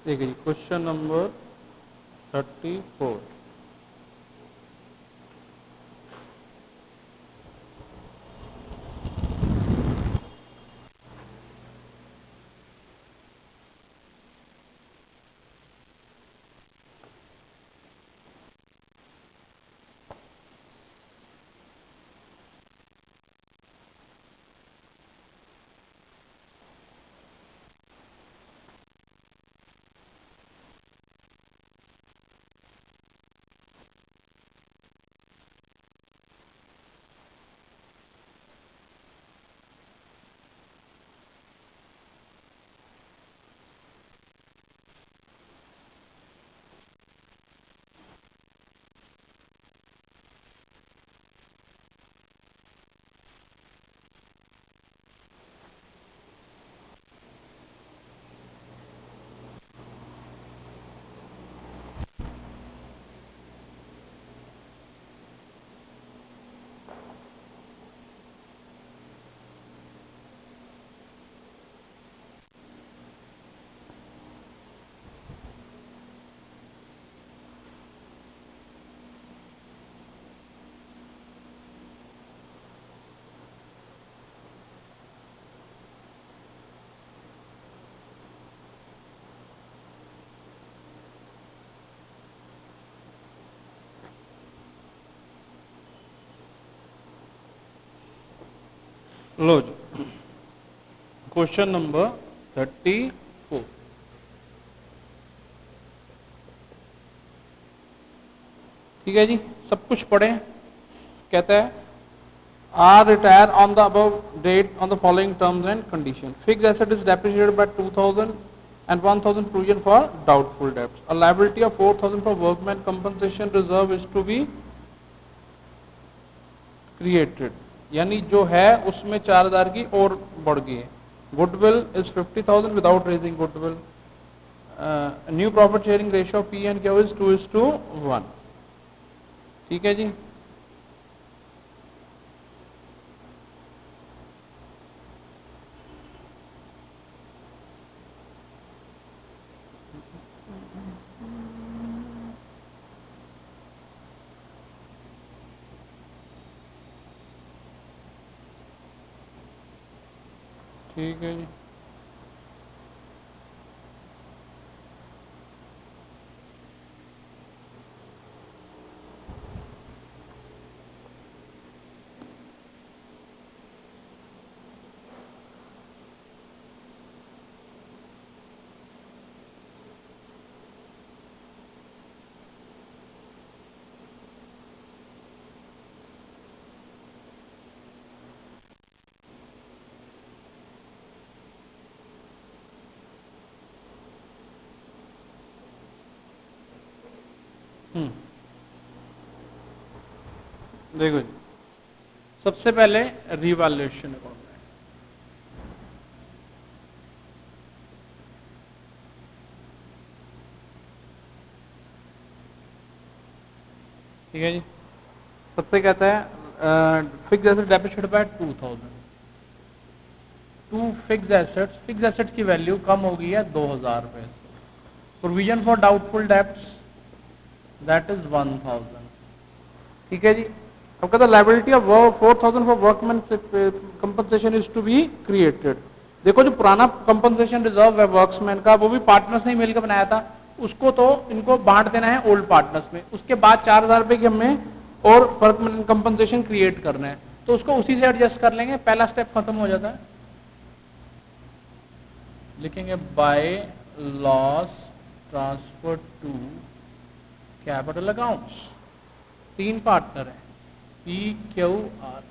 देखिए question number 34। लो जी, क्वेश्चन नंबर 34। ठीक है जी, सब कुछ पढ़ें। कहता है are retired on the above date on the following terms and condition. Fix asset is depreciated by 2000 and 1000 provision for doubtful debts. A liability of 4000 for workman compensation reserve is to be created. यानी जो है उसमें 4000 की और बढ़ गई है। Goodwill is 50,000 without raising goodwill. New profit sharing ratio P and Q is 2:1। ठीक है जी। ठीक है जी। देखो जी, सबसे पहले रिवैल्यूएशन अकाउंट है। ठीक है जी। सबसे कहता है fix asset depreciated by 2000। To fix assets की वैल्यू कम हो गई है 2000 रुपए से। Provision for doubtful debts that is 1000। ठीक है जी। अब कहता है liability of 4000 for workman compensation is to be created. देखो जो पुराना कंपनसेशन रिजर्व है वर्क्समैन का, वो भी पार्टनर्स ने मिलकर बनाया था। उसको तो इनको बांट देना है ओल्ड पार्टनर्स में। उसके बाद 4000 रुपए की हमें और वर्कमैन कंपनसेशन क्रिएट करना है, तो उसको उसी से एडजस्ट कर लेंगे। पहला स्टेप खत्म हो जाता है। लिखेंगे by loss transfer to capital accounts. 3 partner है पी क्यू आर।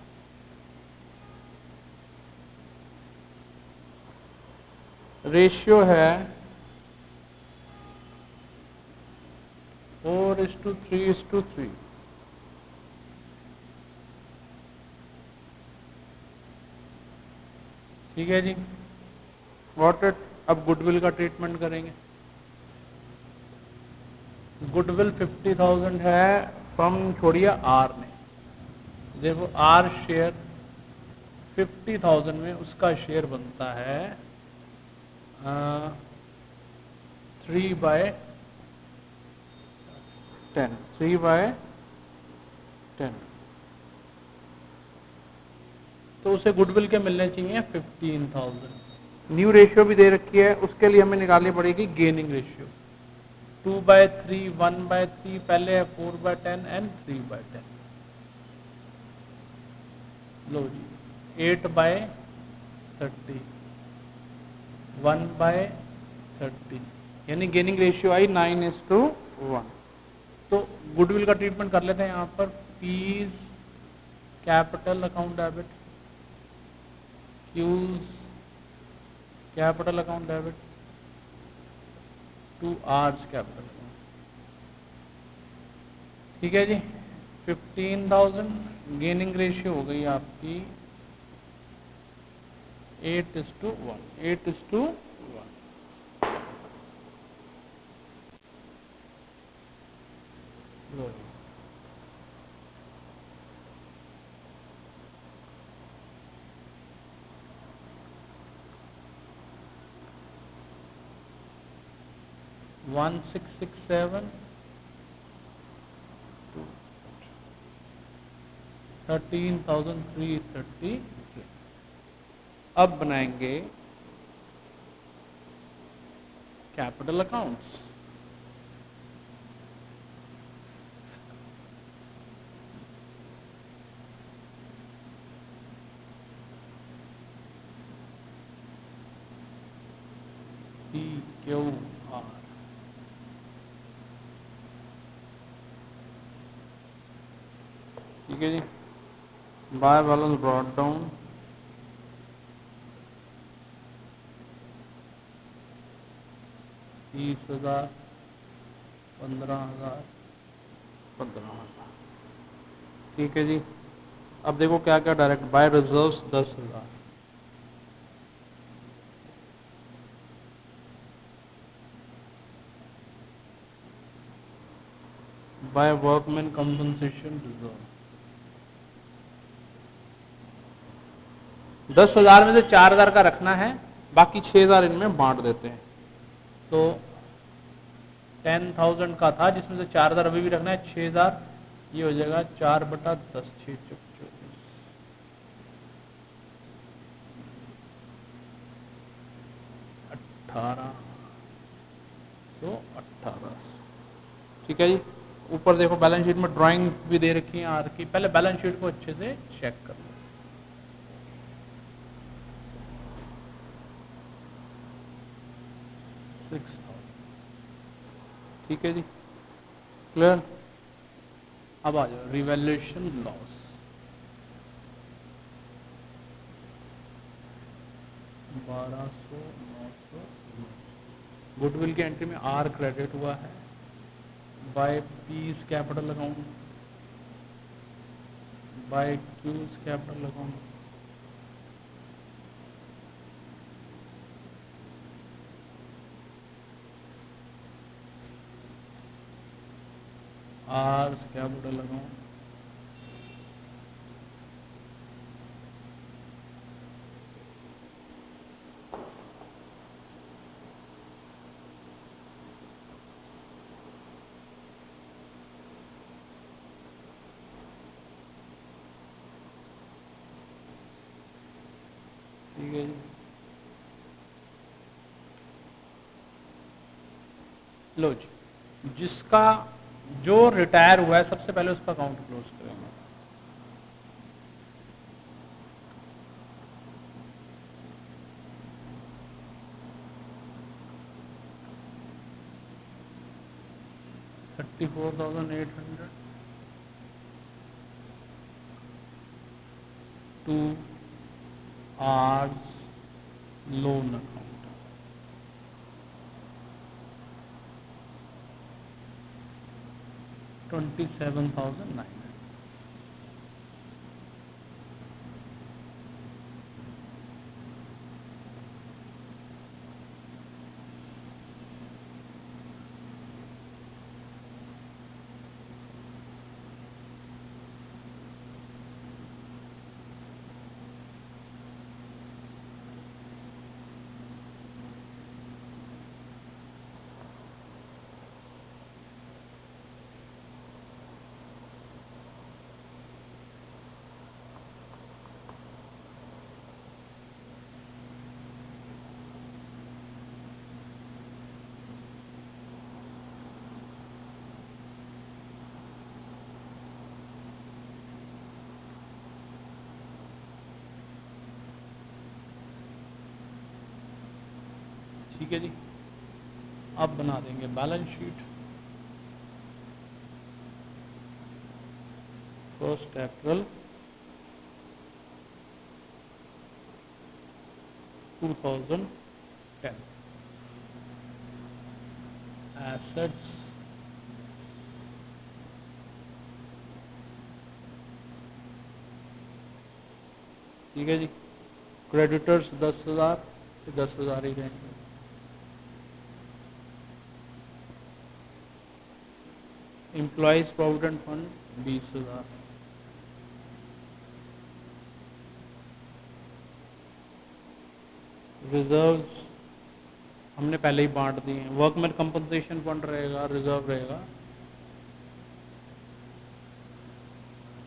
रेशियो है 4:3:3। ठीक है जी। Got it. अब गुडविल का ट्रीटमेंट करेंगे। गुडविल 50,000 है फ्रॉम छोड़िए आर ने। देखो आर शेयर 50,000 में उसका शेयर बनता है 3/10, 3/10। तो उसे गुडविल के मिलने चाहिए 15,000। न्यू रेशियो भी दे रखी है, उसके लिए हमें निकालनी पड़ेगी गेनिंग रेशियो। 2/3, 1/3, पहले है 4/10 एंड 3/10। लो जी, 8/30, 1/30, यानी गेनिंग रेशियो आई 9:1। तो गुडविल का ट्रीटमेंट कर लेते हैं यहाँ पर। P's capital account debit, Q's capital account debit, to R's capital account. ठीक है जी, 15,000। गेनिंग रेशियो हो गई आपकी 8:1, 8:1। लो 1667, 13,333। अब बनाएंगे कैपिटल अकाउंट्स। PQR, ठीक है जी। By balance brought down, 30,000, 15,000, 15,000। ठीक है जी। अब देखो क्या क्या direct by reserves 10,000, by workman compensation reserve. 10,000 में से 4,000 का रखना है, बाकी 6,000 इनमें बांट देते हैं। तो 10,000 का था, जिसमें से 4,000 अभी भी रखना है, 6,000। ये हो जाएगा 4/10, 6 चौक 24, 18,18। ठीक है जी। ऊपर देखो बैलेंस शीट में ड्राइंग भी दे रखी है आर की। पहले बैलेंस शीट को अच्छे से चेक कर लो। 6,000। ठीक है जी, क्लियर। अब आ जाओ रिवैल्यूएशन लॉस। 1200, 900। गुडविल की एंट्री में आर क्रेडिट हुआ है by P's capital account, by Q's capital account, R's capital account, ठीक है जी। लो जी, जिसका जो रिटायर हुआ है सबसे पहले उसका अकाउंट क्लोज करेंगे। $34,800 टू आर्स लोन अकाउंट, 27,900। ठीक है जी। अब बना देंगे balance sheet. First April 2010। Assets ठीक है जी। क्रेडिटर्स 10,000, 10,000 ही रहेंगे। Employees provident fund 20,000। रिजर्व्स हमने पहले ही बांट दिए हैं। वर्कमैन कंपनसेशन फंड रहेगा, रिजर्व रहेगा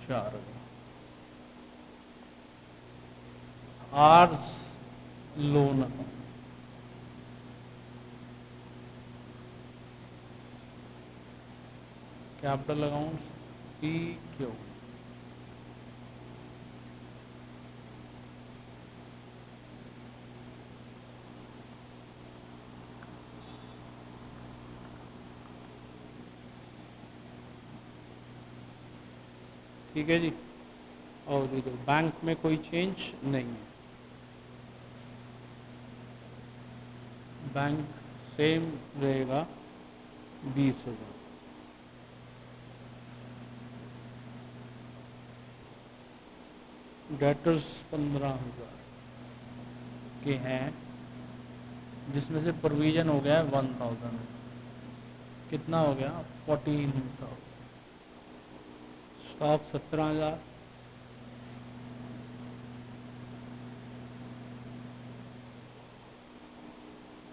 4,000। R's loan account capital account P Q ठीक है जी। और इधर बैंक में कोई चेंज नहीं है, बैंक सेम रहेगा 20,000। डेटर्स 15,000 के हैं, जिसमें से प्रोविजन हो गया 1,000। कितना हो गया 14,000। स्टॉक 17,000।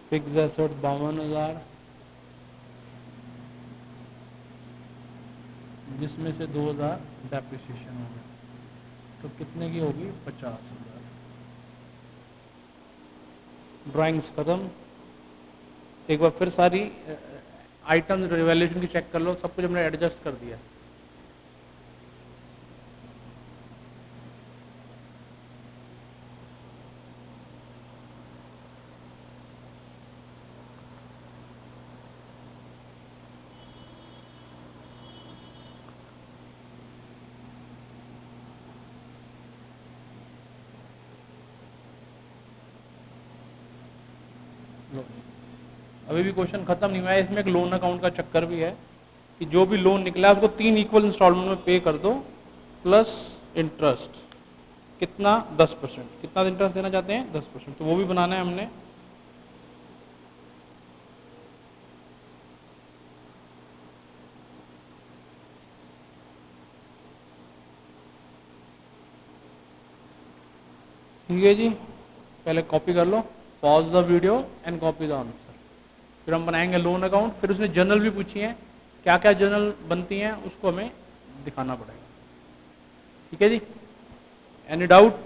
फिक्स एसेट 52,000, जिसमें से 2,000 डेप्रिसिएशन हो गया, तो कितने की होगी 50,000। ड्राइंग्स खत्म। एक बार फिर सारी आइटम्स रिवैल्यूएशन की चेक कर लो, सब कुछ हमने एडजस्ट कर दिया। लो, अभी भी क्वेश्चन खत्म नहीं हुआ है। इसमें एक लोन अकाउंट का चक्कर भी है कि जो भी लोन निकला है उसको 3 इक्वल इंस्टॉलमेंट में पे कर दो, प्लस इंटरेस्ट। कितना 10%। कितना इंटरेस्ट देना चाहते हैं 10%, तो वो भी बनाना है हमने। ठीक है जी, पहले कॉपी कर लो, pause the video and copy the answer. फिर हम बनाएंगे लोन अकाउंट। फिर उसने जर्नल भी पूछी है, क्या क्या जर्नल बनती हैं उसको हमें दिखाना पड़ेगा। ठीक है जी, एनी डाउट?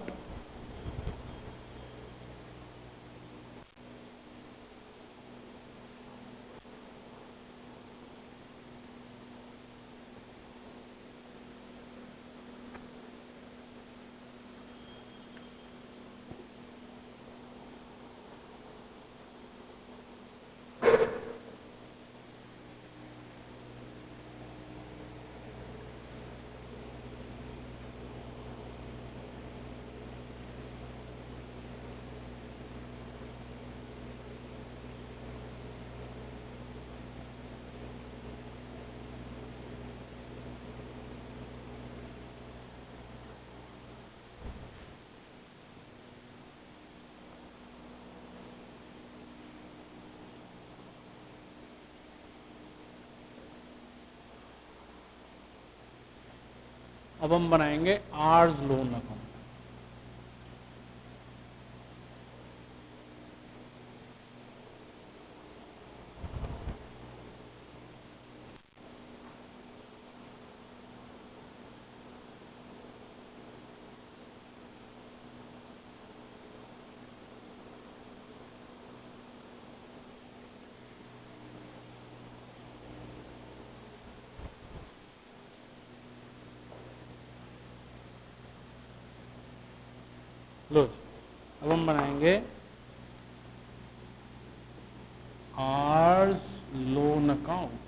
अब हम बनाएंगे आर्स लोन अकाउंट। लो, अब हम बनाएंगे R's loan account,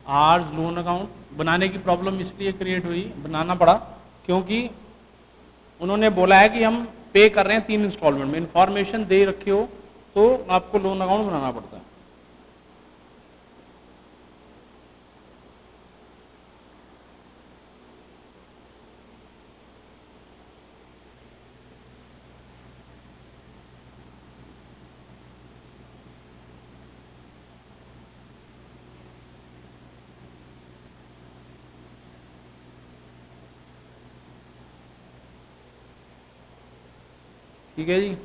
R's loan account बनाने की प्रॉब्लम इसलिए क्रिएट हुई, बनाना पड़ा क्योंकि उन्होंने बोला है कि हम पे कर रहे हैं 3 इंस्टॉलमेंट में, इंफॉर्मेशन दे रखी हो तो आपको लोन अकाउंट बनाना पड़ता है। ठीक है जी,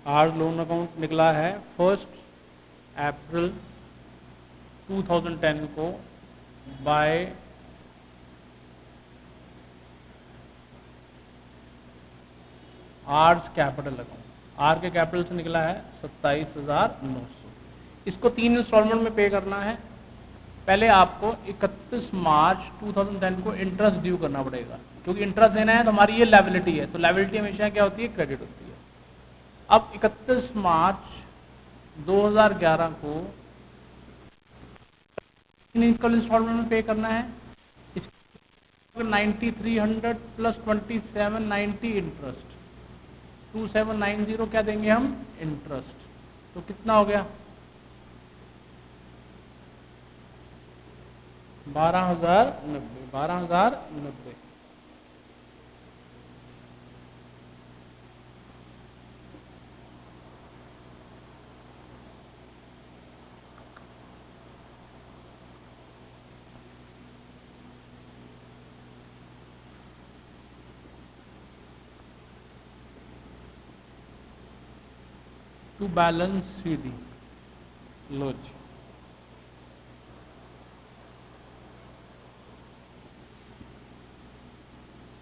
आर्स लोन अकाउंट निकला है 1 अप्रैल 2010 को by R's capital account. R के कैपिटल से निकला है 27,900। इसको 3 इंस्टॉलमेंट में पे करना है। पहले आपको 31 मार्च 2010 को इंटरेस्ट ड्यू करना पड़ेगा, क्योंकि इंटरेस्ट देना है तो हमारी ये लायबिलिटी है, तो लायबिलिटी हमेशा क्या होती है, क्रेडिट होती है। अब 31 मार्च 2011 को इनिशियल इंस्टॉलमेंट में पे करना है। 9300 प्लस 2790 इंटरेस्ट, 2790 क्या देंगे हम, इंटरेस्ट। तो कितना हो गया, 12,090। टू बैलेंस सीडी, लो जी,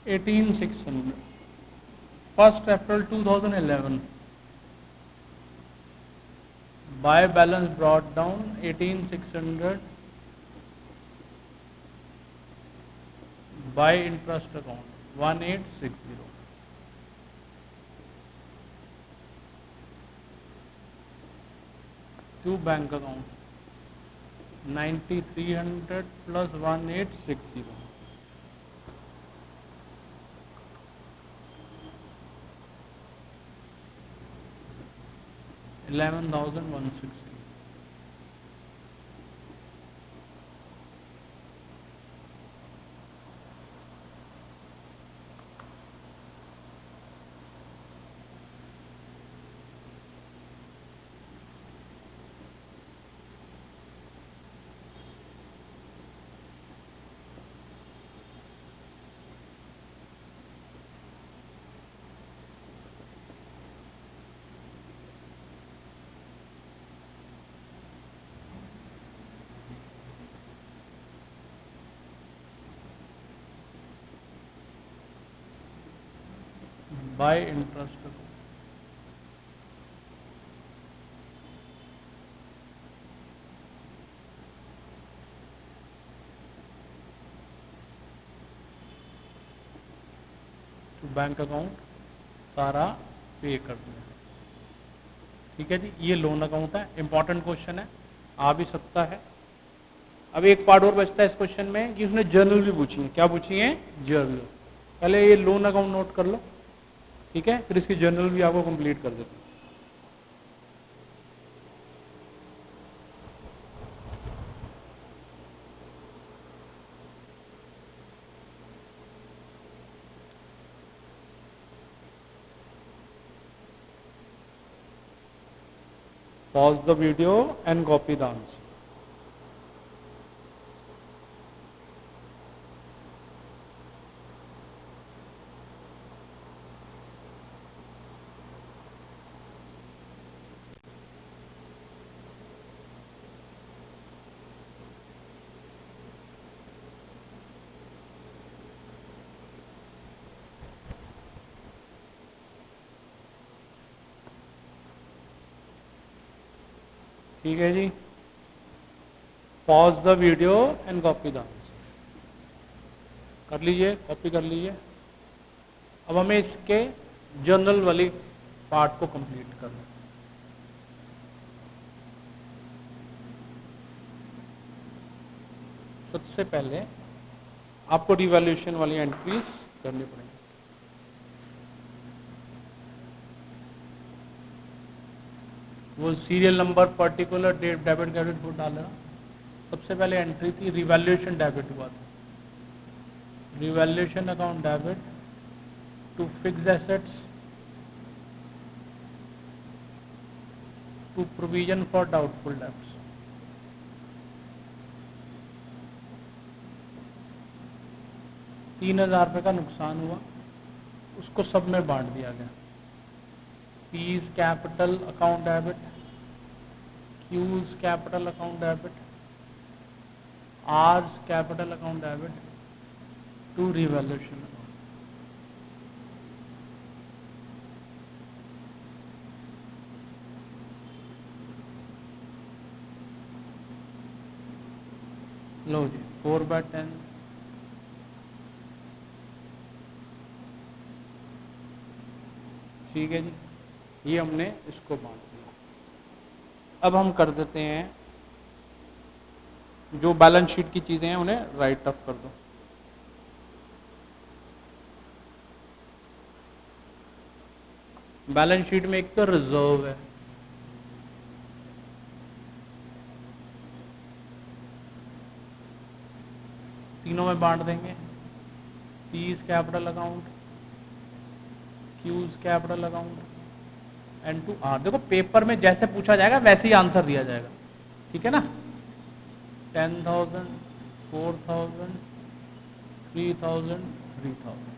18,600 1 April 2011 by balance brought down 18,600 by interest account 1860। To bank account 9300 plus 1860, 11,160। By interest account, to bank account सारा पे कर दिया। ठीक है जी, ये लोन अकाउंट है, इंपॉर्टेंट क्वेश्चन है, आ भी सकता है। अब एक पार्ट और बचता है इस क्वेश्चन में कि उसने जर्नल भी पूछी है। क्या पूछी है, जर्नल। पहले ये लोन अकाउंट नोट कर लो, ठीक है, फिर इसकी जर्नल भी आपको कंप्लीट कर देते हैं। Pause the video and copy the answer. ठीक है जी, pause the video and copy the answer. कर लीजिए, कॉपी कर लीजिए। अब हमें इसके जर्नल वाली पार्ट को कंप्लीट करना है। सबसे पहले आपको रिवैल्यूएशन वाली एंट्रीज करनी पड़ेगी। वो serial number, particular date, debit credit वो डालना। सबसे पहले एंट्री थी रिवैल्यूएशन डेबिट हुआ था, revaluation account debit to fixed assets to provision for doubtful debts. ₹3000 का नुकसान हुआ, उसको सब में बांट दिया गया। P's capital account debit, Q's capital account debit, R's capital account debit to revaluation account. लो जी 4/10, ठीक है जी, ये हमने इसको बांट दिया। अब हम कर देते हैं, जो बैलेंस शीट की चीजें हैं उन्हें राइट अप कर दो। बैलेंस शीट में एक तो रिजर्व है, तीनों में बांट देंगे। P's capital account, Q's capital account and to R। देखो पेपर में जैसे पूछा जाएगा वैसे ही आंसर दिया जाएगा, ठीक है ना। 10,000, 4,000, 3,000, 3,000।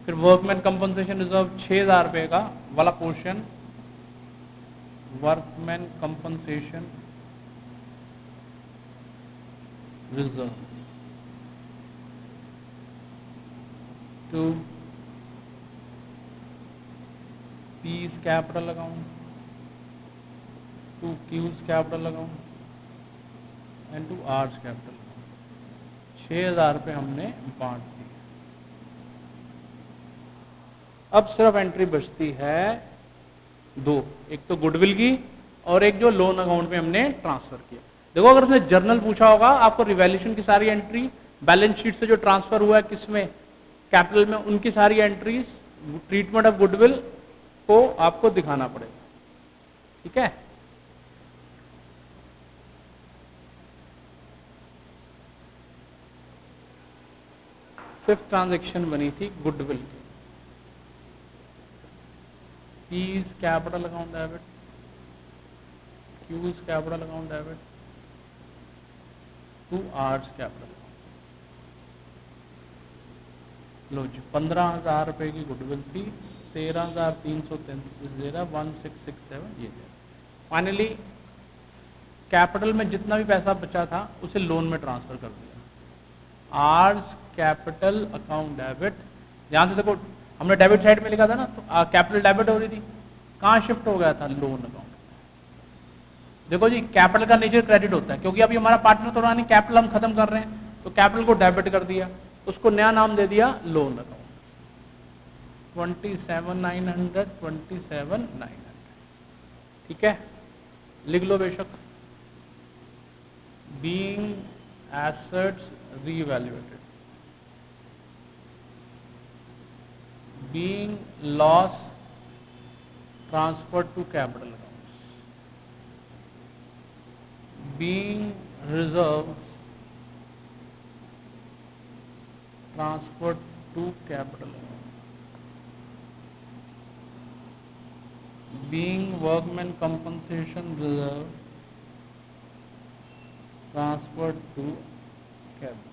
फिर वर्कमैन कंपनसेशन रिजर्व ₹6,000 का वाला portion, workman compensation reserve to P's capital account to Q's capital account and to R's capital account. ₹6,000 हमने बांट दिए। अब सिर्फ एंट्री बचती है दो, एक तो गुडविल की और एक जो लोन अकाउंट में हमने ट्रांसफर किया। देखो अगर उसने जर्नल पूछा होगा, आपको रिवैल्यूएशन की सारी एंट्री, बैलेंस शीट से जो ट्रांसफर हुआ है किसमें, कैपिटल में, उनकी सारी एंट्रीज, ट्रीटमेंट ऑफ गुडविल को आपको दिखाना पड़ेगा, ठीक है। फिफ्थ ट्रांजैक्शन बनी थी गुडविल की। P's capital account debit, Q's capital account debit to R's capital. लो जी 15,000 की गुडविल थी, 13,333 दे रहा, 1667 ये दे। फाइनली कैपिटल में जितना भी पैसा बचा था उसे लोन में ट्रांसफर कर दिया। R's कैपिटल अकाउंट डेबिट, ध्यान से देखो हमने डेबिट साइड में लिखा था ना, तो कैपिटल डेबिट हो रही थी, कहाँ शिफ्ट हो गया था, लोन अकाउंट। देखो जी कैपिटल का नेचर क्रेडिट होता है, क्योंकि अभी हमारा पार्टनर तो रहा नहीं, कैपिटल हम खत्म कर रहे हैं, तो कैपिटल को डेबिट कर दिया, उसको नया नाम दे दिया लोन अकाउंट। 27,900, 27,900, ठीक है, लिख लो बेशक। Being assets revaluated, being loss transferred to capital accounts, being reserves transferred to capital accounts, being workman compensation reserve transferred to capital,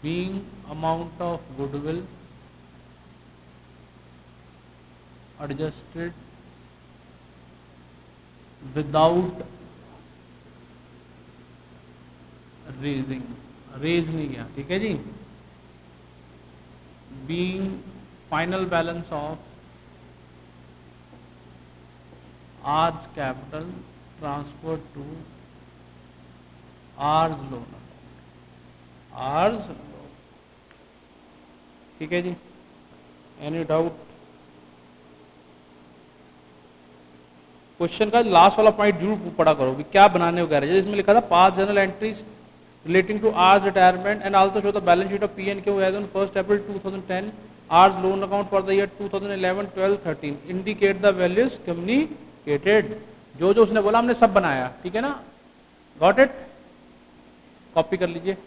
being amount of goodwill adjusted without raising, raise नहीं किया, ठीक है जी। being final balance of R's capital transfer to R's loan, R's loan. ठीक है जी, any doubt? Question का last वाला पॉइंट जरूर पढ़ा करो कि क्या बनाने को कह रहे हैं। इसमें लिखा था पास journal entries relating to R's retirement and also show the balance sheet of P&Q as on 1st April 2010, R's loan account for the year 2011, 12, 13 indicate the values communicated। जो जो उसने बोला हमने सब बनाया, ठीक है ना? Got it? कॉपी कर लीजिए।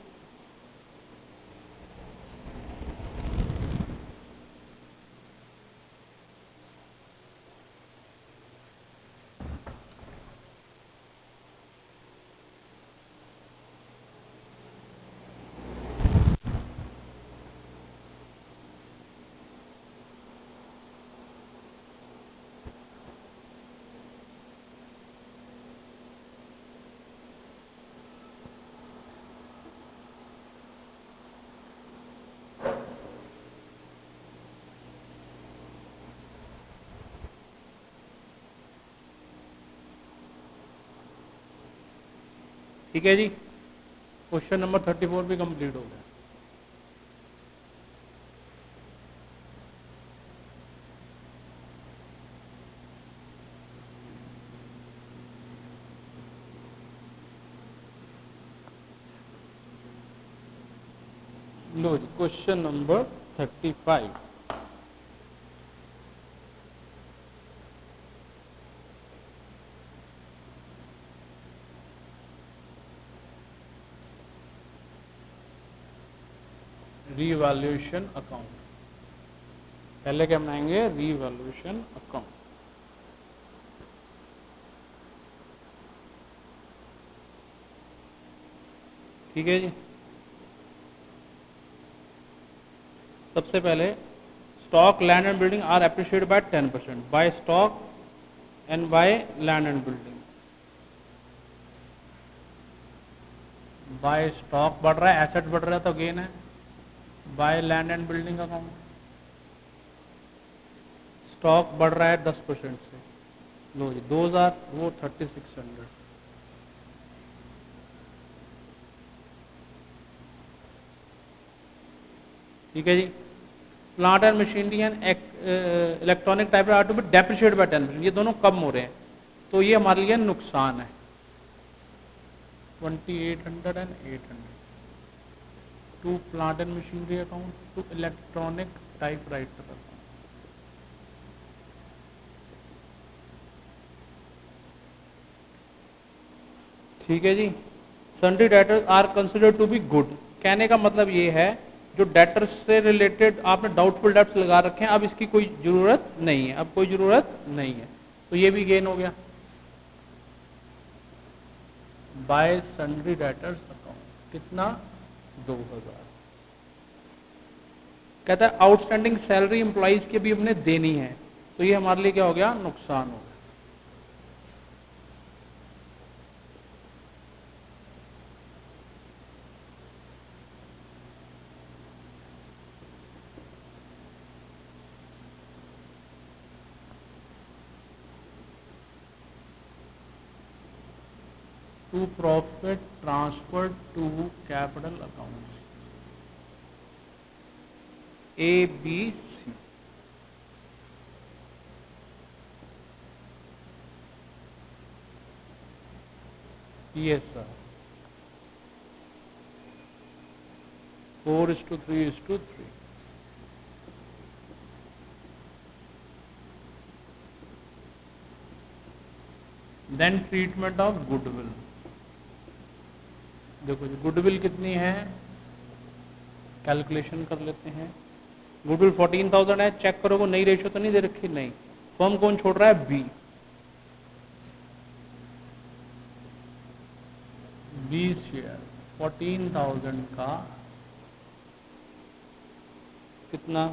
ठीक है जी, क्वेश्चन नंबर 34 भी कंप्लीट हो गया। लो जी, क्वेश्चन नंबर 35। Revaluation account. पहले क्या बनाएंगे? Revaluation account. ठीक है जी, सबसे पहले stock, land and building are appreciated by 10%, by stock and by land and building. By stock बढ़ रहा है, एसेट बढ़ रहा है तो गेन है। Bye land and building account, stock बढ़ रहा है 10% से, लो जी 2000, वो 3600। ठीक है जी, plant and machinery and electronic type are to be depreciated by 10%, ये दोनों कम हो रहे हैं तो ये हमारे लिए नुकसान है। 2800 and 800 to plant and machinery account to electronic typewriter account. ठीक है जी, sundry debtors are considered to be good. कहने का मतलब ये है जो डेटर्स से रिलेटेड आपने डाउटफुल डेट्स लगा रखे हैं, अब इसकी कोई जरूरत नहीं है, अब कोई जरूरत नहीं है, तो ये भी गेन हो गया। बाय सन्ड्री डेटर्स अकाउंट कितना? 2000। कहता है आउटस्टैंडिंग सैलरी एम्प्लॉइज की भी हमने देनी है, तो ये हमारे लिए क्या हो गया? नुकसान हो गया। To profit transfer to capital account A B C. Yes sir, 4:3:3। Then treatment of goodwill. देखो जी गुडविल कितनी है, कैलकुलेशन कर लेते हैं। गुडविल 14,000 है, चेक करो वो नई रेशियो तो नहीं दे रखी? नहीं। फर्म कौन छोड़ रहा है? बी। बी शेयर 14,000 का कितना?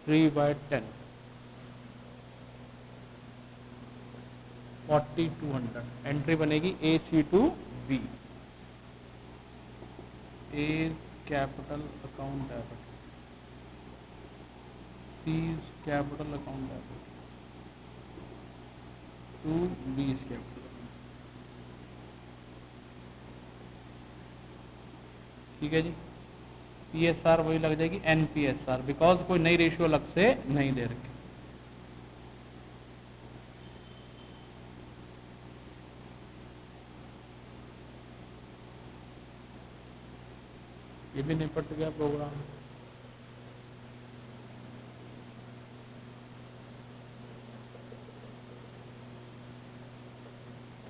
3/10, 4200। एंट्री बनेगी AC/B, A capital account debit, C capital account debit, to B's capital, ठीक है जी। PSR वही लग जाएगी NPSR, बिकॉज कोई नई रेशियो अलग से नहीं दे रखी। ये भी निपट गया प्रोग्राम।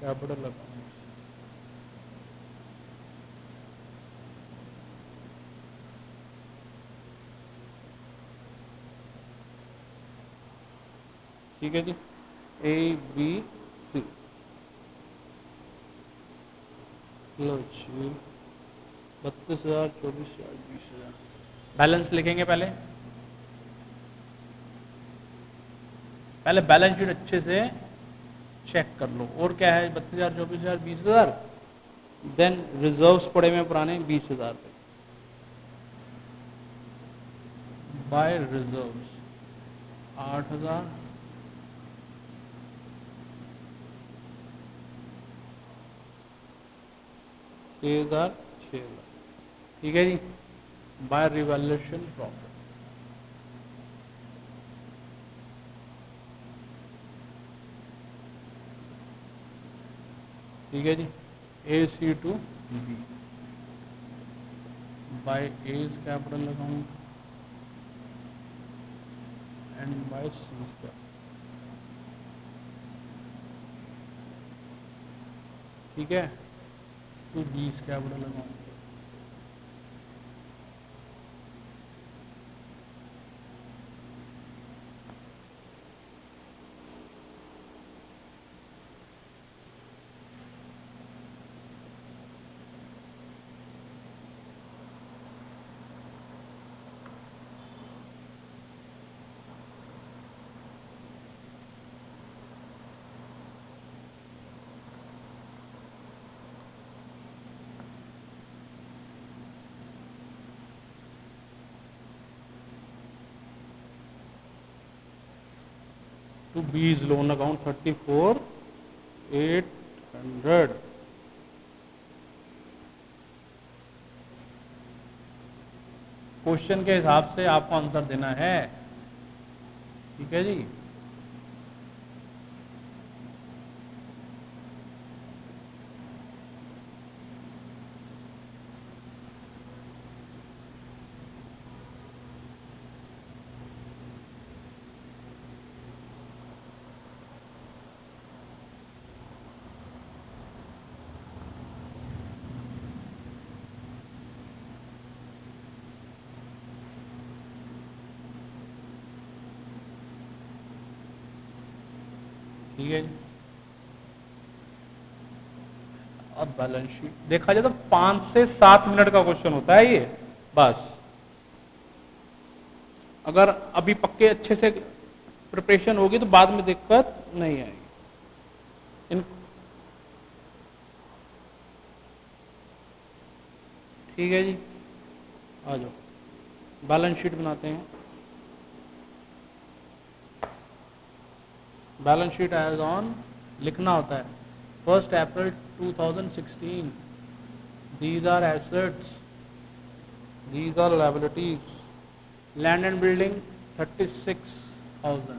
कैपिटल अकाउंट, ठीक है जी। ABC, लो जी, 32,000, 24,000, 20,000। बैलेंस लिखेंगे पहले, बैलेंस शीट अच्छे से चेक कर लो। और क्या है, 32,000, 24,000, 20,000। देन रिजर्व्स पड़े हुए पुराने 20,000 पे, बाय रिजर्व्स 8,000, 6,000, 6,000, ठीक है जी। बाय रिवैल्यूएशन प्रॉफिट, ठीक है जी। AC to B by A's कैपिटल account and by C's capital, ठीक है, to B's capital account. To B's loan account 34,800, question के हिसाब से आपको आंसर देना है, ठीक है जी। ठीक है जी। अब बैलेंस शीट देखा जाए तो 5 से 7 मिनट का क्वेश्चन होता है ये, बस। अगर अभी पक्के अच्छे से प्रिपरेशन होगी तो बाद में दिक्कत नहीं आएगी। ठीक है जी, आ जाओ बैलेंस शीट बनाते हैं। बैलेंस शीट एज ऑन लिखना होता है 1 April 2016, these are assets, these are liabilities. Land and building 36,000,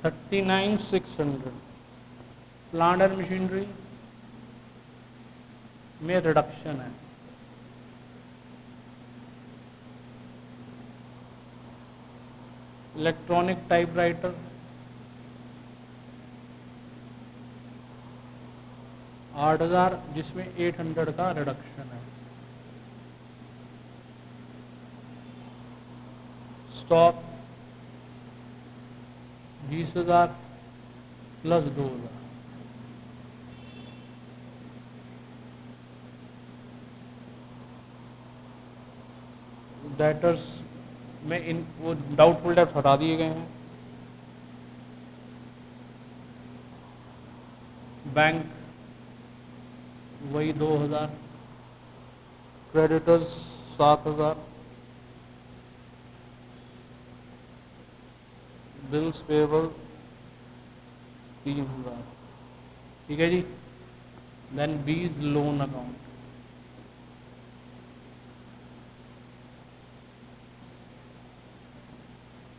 $39,600। Plant and machinery में रिडक्शन है, इलेक्ट्रॉनिक टाइपराइटर 8,000, जिसमें 800 का रिडक्शन है। Stock 20,000 plus 2,000। डेटर्स में इन वो डाउटफुल डेब्ट हटा दिए गए हैं। बैंक वही 2,000, क्रेडिटर्स 7,000, बिल्स पेबल 3000, ठीक है जी। Then B is loan account,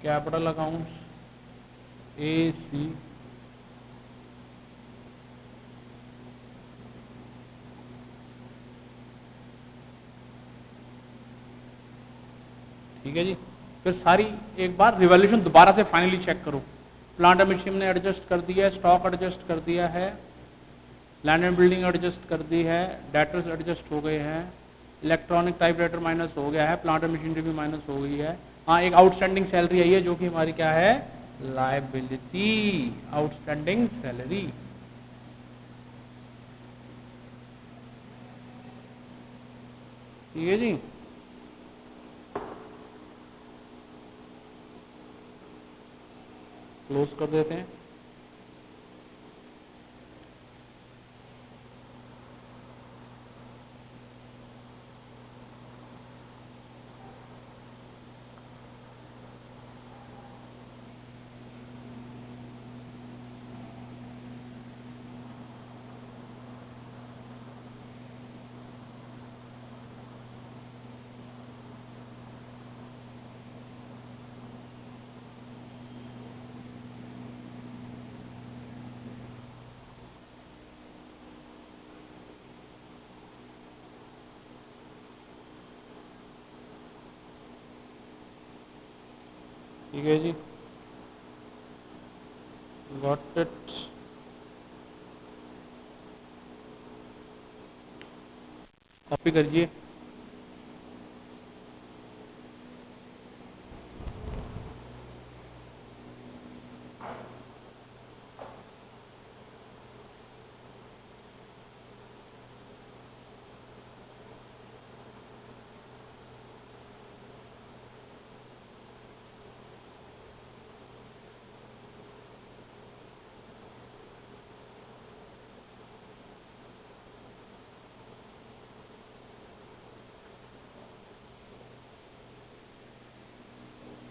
capital accounts A C, ठीक है जी। फिर सारी एक बार रिवॉल्यूशन दोबारा से फाइनली चेक करो। प्लांट एंड मशीन ने एडजस्ट कर दिया है, स्टॉक एडजस्ट कर दिया है, लैंड एंड बिल्डिंग एडजस्ट कर दी है, डेटर्स एडजस्ट हो गए हैं, इलेक्ट्रॉनिक टाइपराइटर माइनस हो गया है, प्लांट एंड मशीनरी भी माइनस हो गई है। हाँ, एक आउटस्टैंडिंग सैलरी आई है जो कि हमारी क्या है, लायबिलिटी, आउटस्टैंडिंग सैलरी। ठीक है जी। क्लोज कर देते हैं। ठीक है जी, गॉट इट। कॉपी करिए।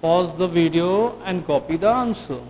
Pause the video and copy the answer.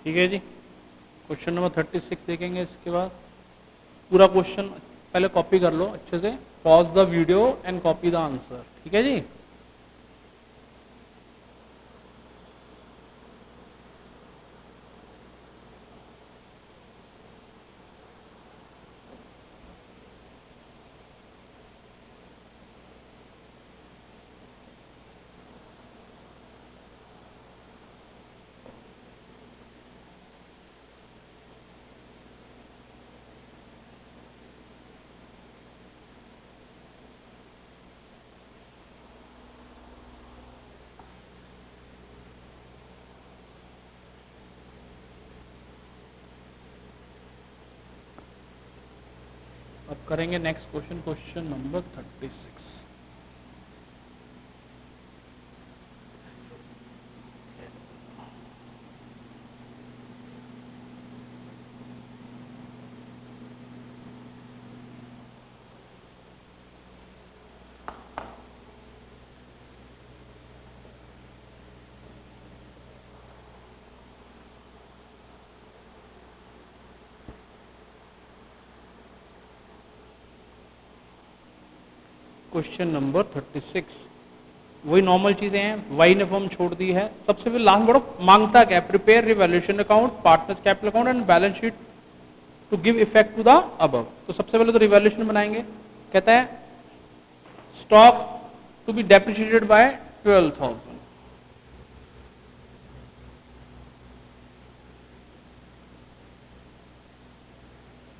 ठीक है जी। क्वेश्चन नंबर 36 देखेंगे इसके बाद। पूरा क्वेश्चन पहले कॉपी कर लो अच्छे से। Pause the video and copy the answer. ठीक है जी। अब करेंगे next question, question number 36। Question number 36। वही नॉर्मल चीजें हैं, वाई ने फॉर्म छोड़ दी है। सबसे पहले लास्ट बड़ा मांगता क्या है, prepare revaluation account, partners capital account and balance sheet to give effect to the above. तो सबसे पहले तो रिवैल्यूएशन बनाएंगे, कहता है stock to be depreciated by 12,000।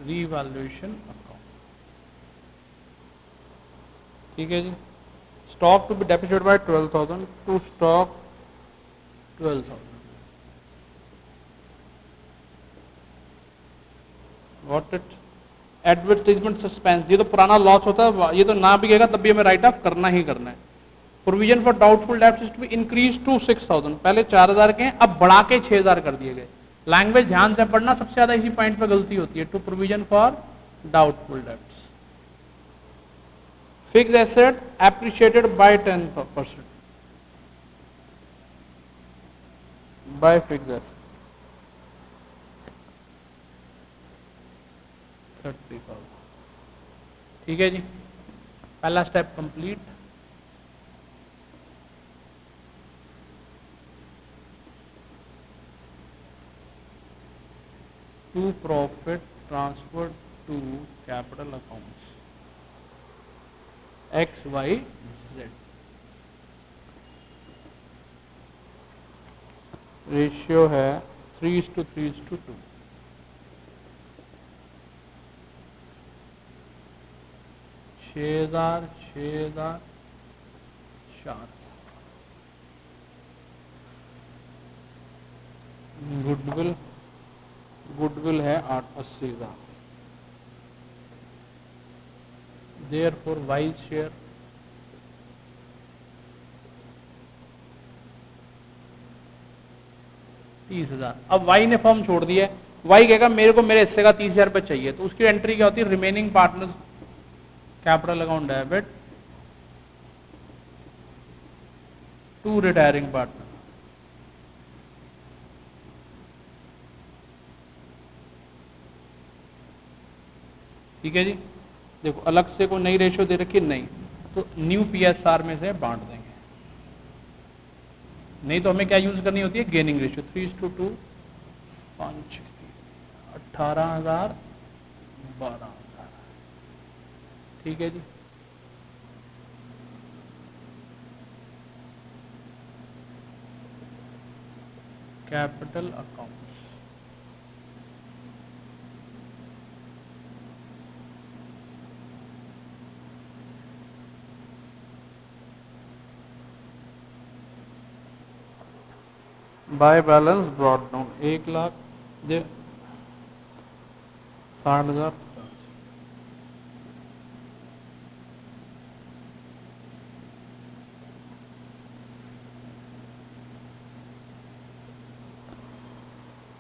Revaluation account, ठीक है जी। Stock to be depreciated by 12,000 to stock 12,000। Got it? Advertisement suspense, ये तो पुराना लॉस होता है, ये तो ना बिकेगा तब भी हमें राइट ऑफ करना ही करना है। Provision for doubtful debts is to be increase to 6,000, पहले 4,000 के हैं, अब बढ़ा के 6,000 कर दिए गए। लैंग्वेज ध्यान से पढ़ना, सबसे ज्यादा इसी पॉइंट पे गलती होती है। To provision for doubtful debts. Fixed asset appreciated by 10%, by fixed asset 30,000, ठीक है जी। पहला step complete. To profit transfer to capital accounts XYZ। Ratio है 3:3:2। 6,000, 6,000, 4। गुडविल, गुडविल है 80,000। Therefore Y's share 30,000। अब वाई ने फॉर्म छोड़ दिया है, वाई कहेगा मेरे को मेरे हिस्से का 30,000 रुपये चाहिए, तो उसकी एंट्री क्या होती है, remaining partners capital account debit to retiring partner. ठीक है जी। देखो अलग से कोई नई रेशियो दे रखी नहीं, तो न्यू PSR में से बांट देंगे, नहीं तो हमें क्या यूज करनी होती है, गेनिंग रेशियो 3:2। 5, 18,000, 12,000, ठीक है जी। Capital accounts, by balance brought down 1,00,000 दे 60,000।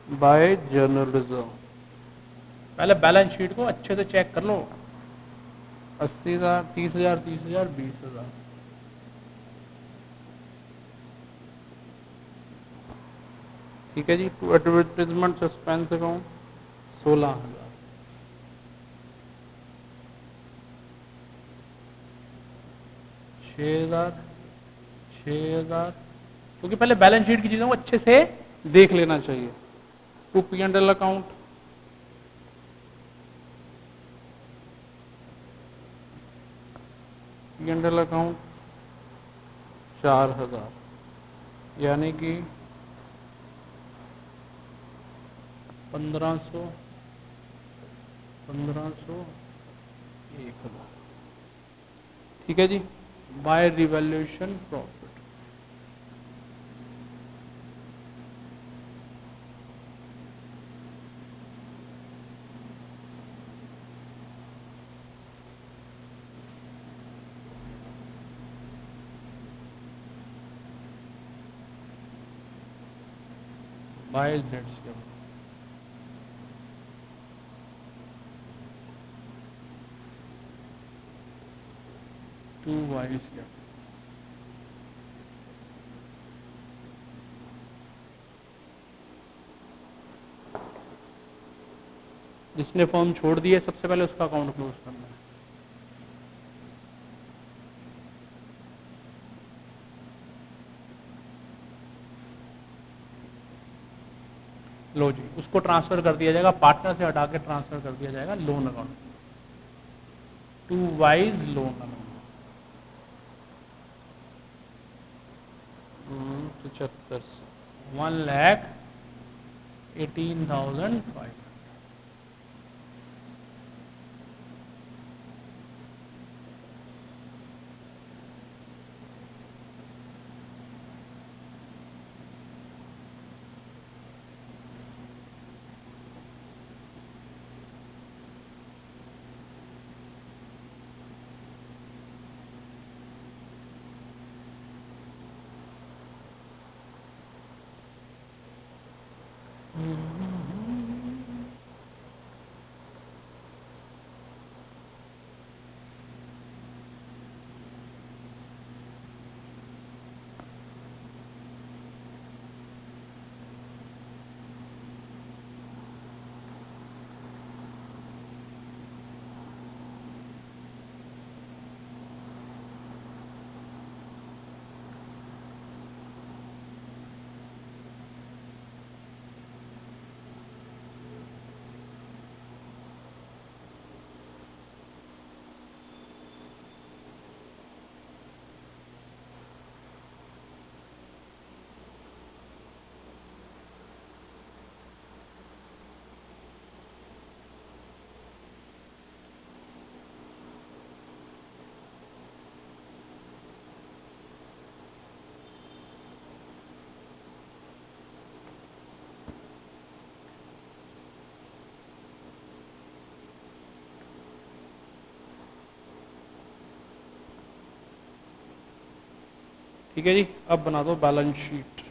बाय जर्नल रिजर्व, पहले बैलेंस शीट को अच्छे से चेक कर लो। 80,000, 30,000, 30,000, 20,000, ठीक है जी। To advertisement suspense account 16,000। छः हजार, क्योंकि पहले बैलेंस शीट की चीजों को अच्छे से देख लेना चाहिए। To P&L account, P&L account 4,000, यानी कि 1,500, 1,500, 1,000, ठीक है जी। By revaluation profit, by Z scale, to Y scale. जिसने फॉर्म छोड़ दिए सबसे पहले उसका अकाउंट क्लोज करना है। लो जी, उसको ट्रांसफर कर दिया जाएगा, पार्टनर से हटा के ट्रांसफर कर दिया जाएगा loan account, to Y's loan account. 75, 1,18,500। ठीक है जी, अब बना दो balance sheet.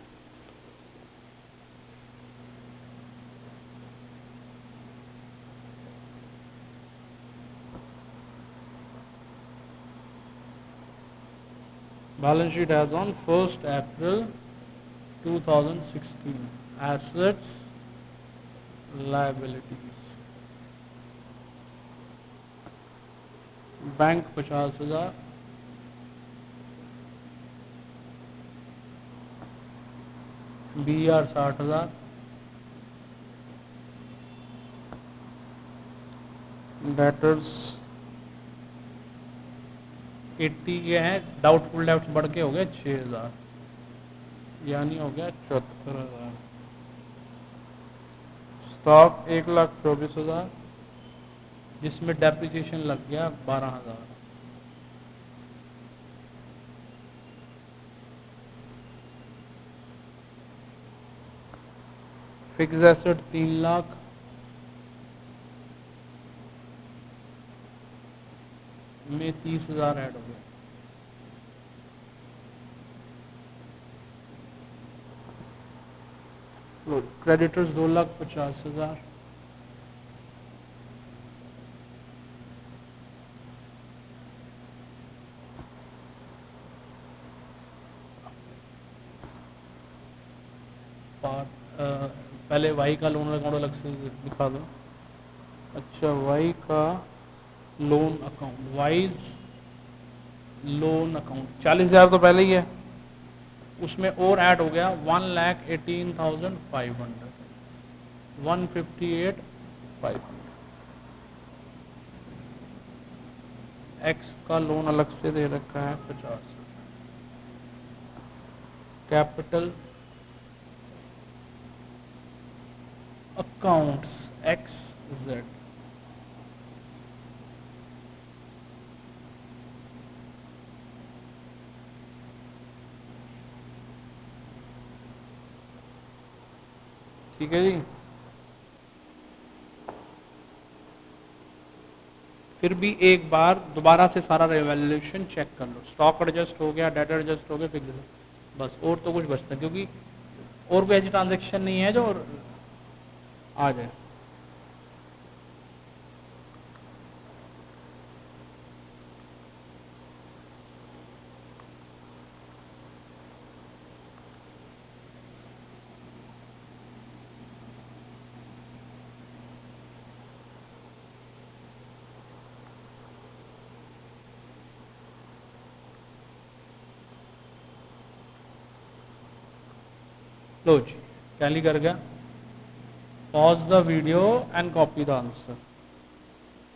Balance sheet as on 1st April 2016, assets, liabilities, bank 50,000, BR 60,000, debtors 80 ये हैं, डाउटफुल डेब्ट्स बढ़ के हो गए 6,000, यानी हो गया 74,000। स्टॉक 1,24,000, जिसमें डेप्रिसिएशन लग गया 12,000। फिक्स एसेट 3 लाख, में 30,000 ऐड हो गए। क्रेडिटर्स 2,50,000, पहले वाई का लोन अकाउंट अलग से दिखा दो। अच्छा, वाई का loan account, wise loan account 40,000 तो पहले ही है, उसमें और ऐड हो गया 1,18,500, 158,500। एक्स का लोन अलग से दे रखा है 50। कैपिटल अकाउंट्स एक्स जेड, ठीक है जी। फिर भी एक बार दोबारा से सारा रिवैल्यूएशन चेक कर लो, स्टॉक एडजस्ट हो गया, डेटा एडजस्ट हो गया, फिक्स, बस और तो कुछ बचता, क्योंकि और कोई ऐसी ट्रांजेक्शन नहीं है जो आ जाए। लो जी, टैली कर गया। Pause the video and copy the answer.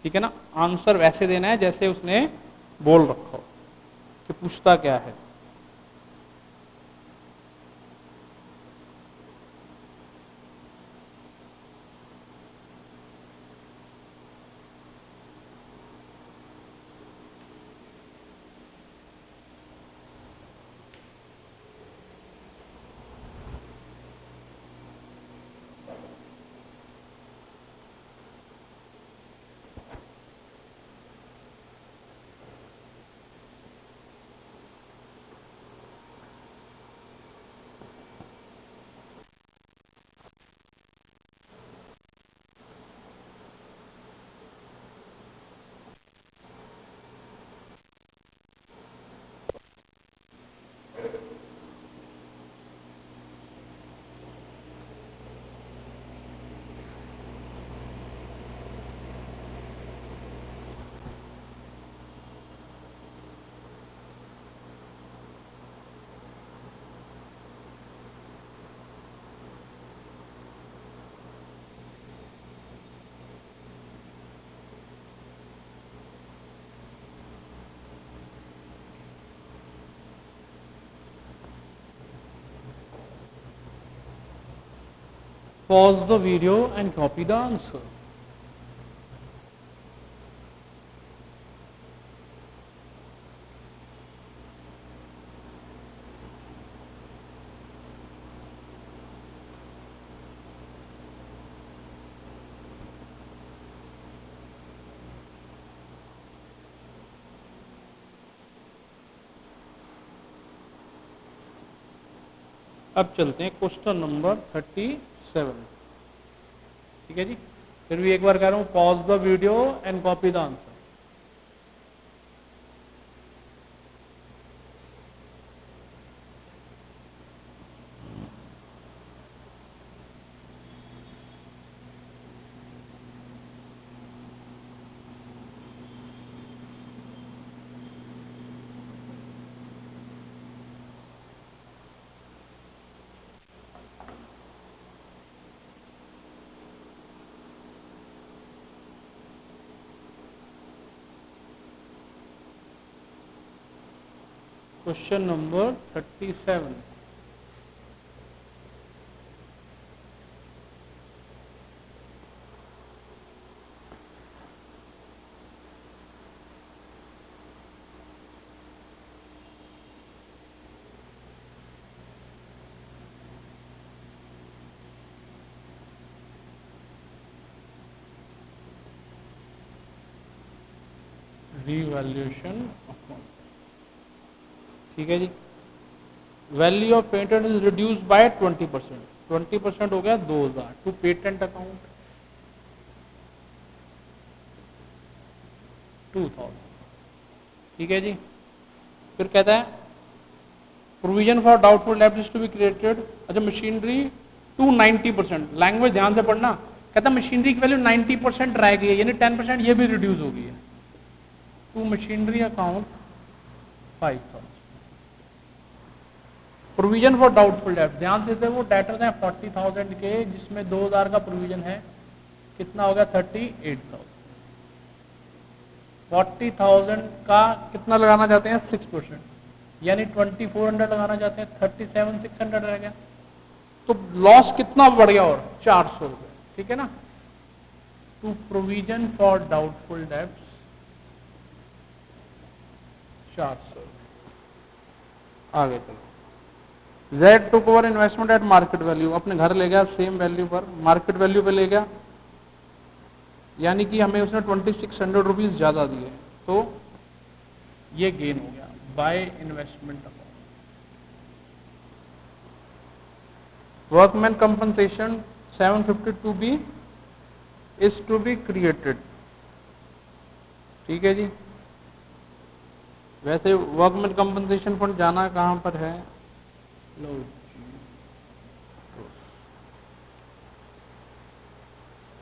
ठीक है ना, आंसर वैसे देना है जैसे उसने बोल रखा हो कि पूछता क्या है। Pause the video and copy the answer. अब चलते हैं क्वेश्चन नंबर 37। ठीक है जी, फिर भी एक बार कह रहा हूं, pause the video and copy the answer. Question number 37। Revaluation account. ठीक है जी, value of patent is reduce by 20%। 20% हो गया 2000 टू पेटेंट अकाउंट 2000। ठीक है जी, फिर कहता है प्रोविजन फॉर डाउटफुल डेब्ट इज टू बी क्रिएटेड। अच्छा, मशीनरी टू 90%। लैंग्वेज ध्यान से पढ़ना। कहता है मशीनरी की वैल्यू 90% रह गई है, यानी 10% ये भी रिड्यूस हो गई है। To machinery account 5000। Provision for doubtful डेब्ट, ध्यान से देखो, डेटर्स हैं 40,000 के, जिसमें 2000 का प्रोविजन है। कितना होगा? 38,000। 40,000 का कितना लगाना चाहते हैं? 6%, यानी 2400 लगाना चाहते हैं, 37,600 रह गया। तो लॉस कितना बढ़ गया? और 400 रुपये। ठीक है ना। To provision for doubtful debts 400। आगे चलो। Z took over investment at market value, अपने घर ले गया सेम वैल्यू पर, मार्केट वैल्यू पे ले गया, यानी कि हमें उसने 2600 रुपीज ज्यादा दिए, तो ये गेन हो गया by investment account. Workman compensation 750 to be is to be created. ठीक है जी, वैसे वर्कमैन कंपनसेशन फंड जाना कहां पर है? लो,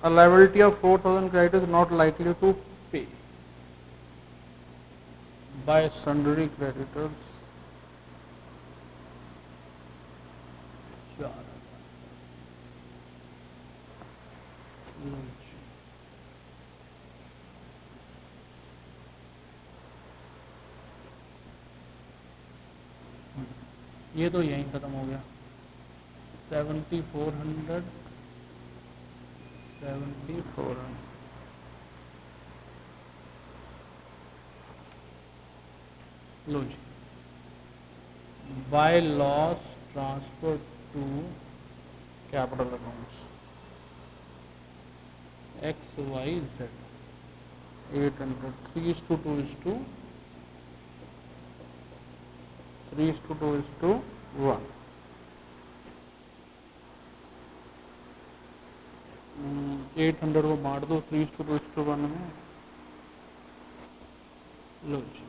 a liability of 4,000 creditors not likely to pay by sundry creditors 4,000। ये तो यहीं ख़त्म हो गया। 7400 7400 लो जी। By loss transfer to capital accounts XYZ 800 3:2:1 800 को बांट दो 3:2:1 में। लो जी।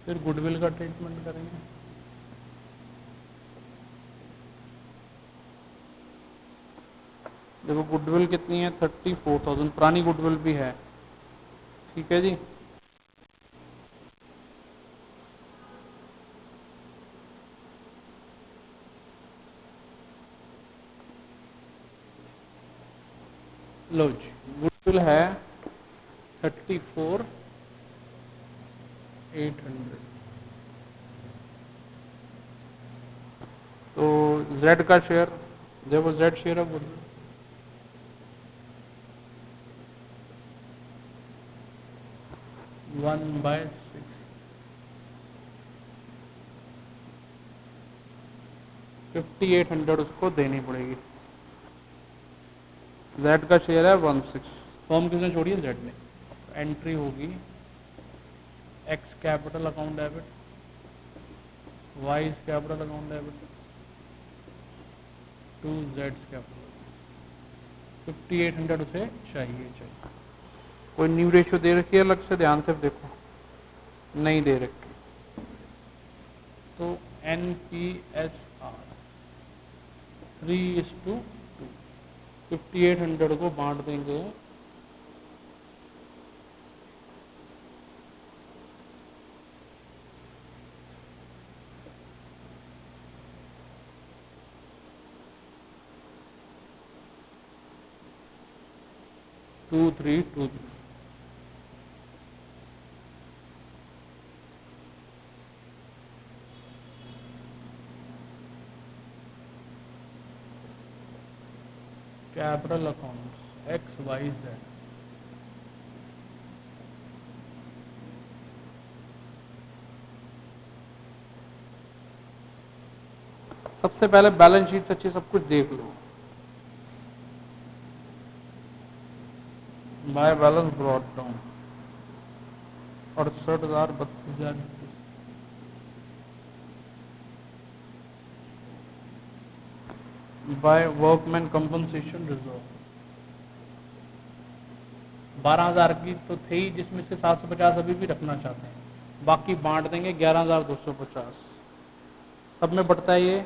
फिर गुडविल का ट्रीटमेंट करेंगे। देखो गुडविल कितनी है 34,000, पुरानी गुडविल भी है। ठीक है जी। लो जी, गुडविल है 34,800। तो जेड का शेयर, देखो जेड शेयर ऑफ गुडविल 1/6। 5800 उसको देनी पड़ेगी। जेड का शेयर है 1/6। फॉर्म किसने छोड़ी है? जेड ने। एंट्री होगी X capital account debit, Y capital account debit to Z capital. 5800 उसे चाहिए। कोई न्यू रेशियो दे रखी है अलग से? ध्यान से देखो, नहीं दे रखी। तो NPSR 3:2। 5800 को बांट देंगे 2323। Capital accounts XYZ। सबसे पहले बैलेंस शीट अच्छी सब कुछ देख लो। By balance brought down 68,000 32,000। By workman compensation reserve 12,000 की तो थे ही, जिसमें से 750 अभी भी रखना चाहते हैं। बाकी बांट देंगे 11,250। सब में बढ़ता है ये।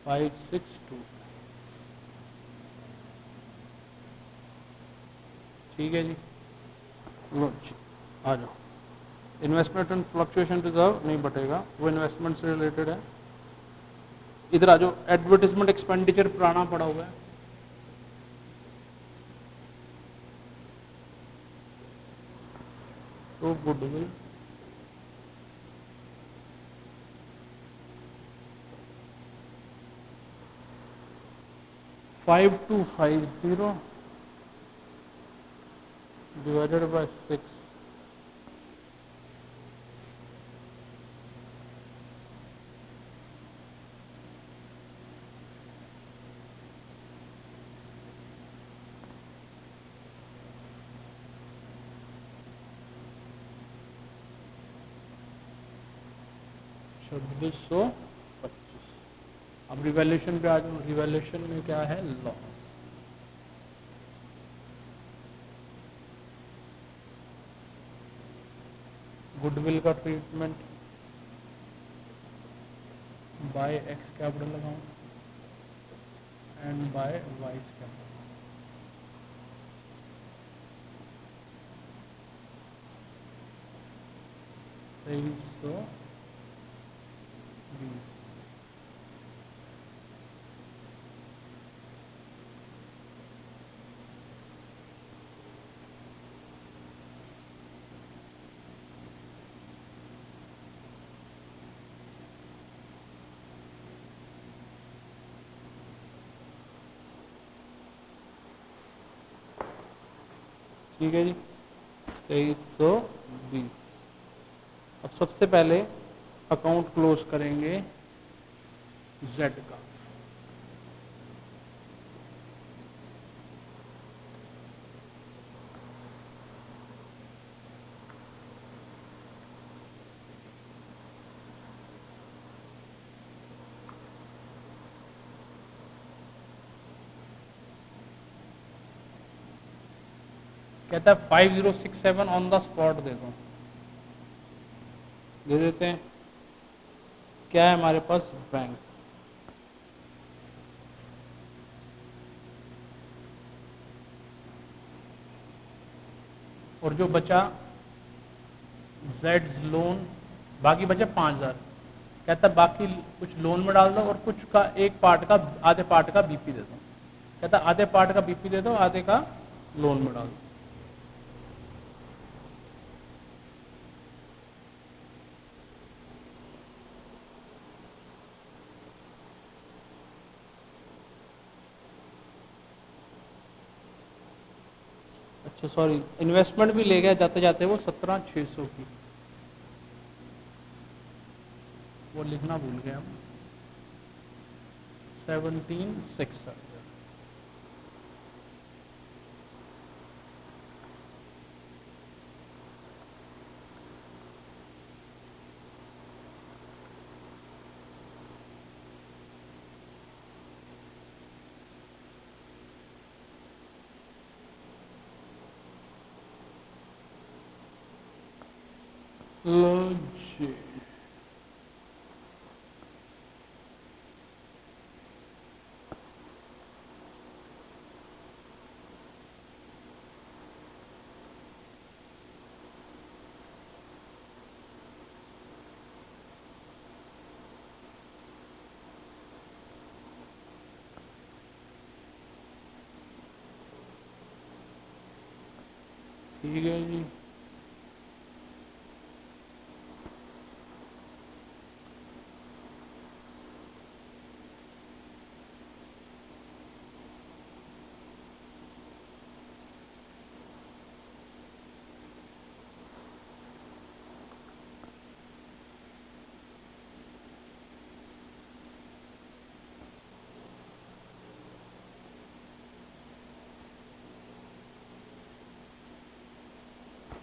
Five six two. ठीक है जी। लो जी, आ जाओ। इन्वेस्टमेंट एंड फ्लक्चुएशन रिजर्व नहीं बटेगा, वो इन्वेस्टमेंट से रिलेटेड है। इधर आ जाओ। एडवर्टीजमेंट एक्सपेंडिचर पुराना पड़ा हुआ है। तो गुडविल 5250 डिवाइडेड बाय 6। छब्बीस सौ 25। अब रिवैल्यूएशन पे आ जाओ। रिवैल्यूएशन में क्या है? लॉस। गुडविल का treatment by X capital account and by Y's capital. तो ठीक है जी, 2320। अब सबसे पहले अकाउंट क्लोज करेंगे जेड का। कहता है 5067 ऑन द स्पॉट दे दो, दे देते हैं। क्या है हमारे पास? बैंक। और जो बचा जेड लोन, बाकी बचा 5000। कहता है बाकी कुछ लोन में डाल दो और कुछ का एक पार्ट का, आधे पार्ट का बीपी दे दो। कहता है आधे पार्ट का बीपी दे दो, आधे का लोन में डाल दो। अच्छा सॉरी, इन्वेस्टमेंट भी ले गया जाते जाते वो 17600 की, वो लिखना भूल गया हम। 17600। लो जी, ठीक है जी।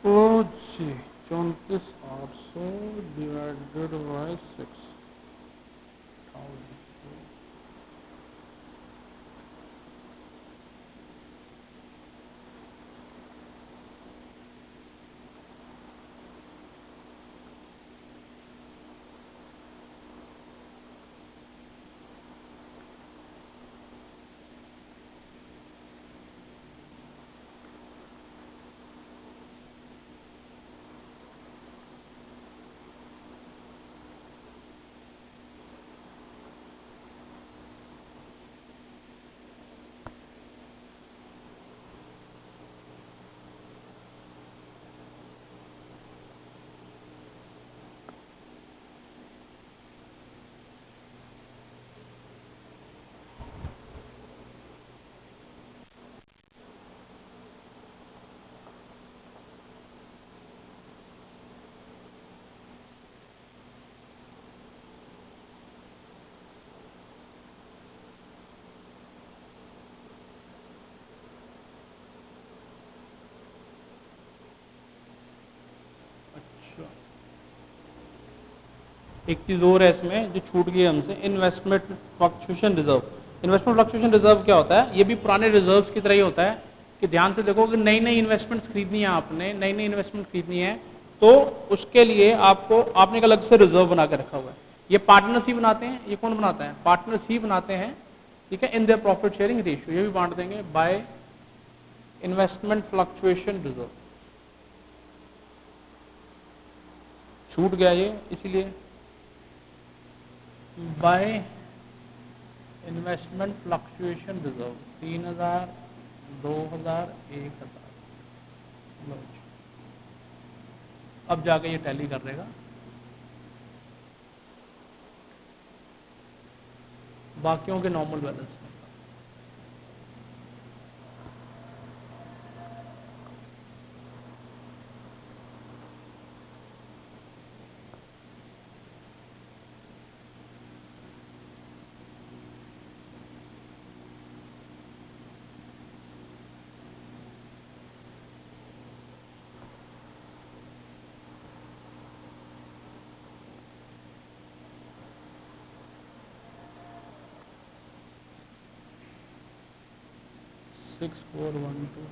ओ जी, 34800 डिवाइडेड बाय 6000। एक चीज और है इसमें जो छूट गई हमसे, investment fluctuation reserve. Investment fluctuation reserve क्या होता है? ये भी पुराने रिजर्व्स की तरह ही होता है कि ध्यान से देखो कि नई नई इन्वेस्टमेंट खरीदनी है, आपने नई नई इन्वेस्टमेंट खरीदनी है तो उसके लिए आपने एक अलग से रिजर्व बना के रखा हुआ है। ये पार्टनर्स ही बनाते हैं। ये कौन बनाता है? पार्टनर्स ही बनाते हैं ठीक है, in their profit sharing ratio, ये भी बांट देंगे बाय इन्वेस्टमेंट फ्लक्चुएशन रिजर्व। छूट गया ये, इसीलिए बाय इन्वेस्टमेंट फ्लक्चुएशन रिजर्व 3000, 2000, 1000। अब जाके ये टैली कर देगा। बाकियों के नॉर्मल बैलेंस। 6412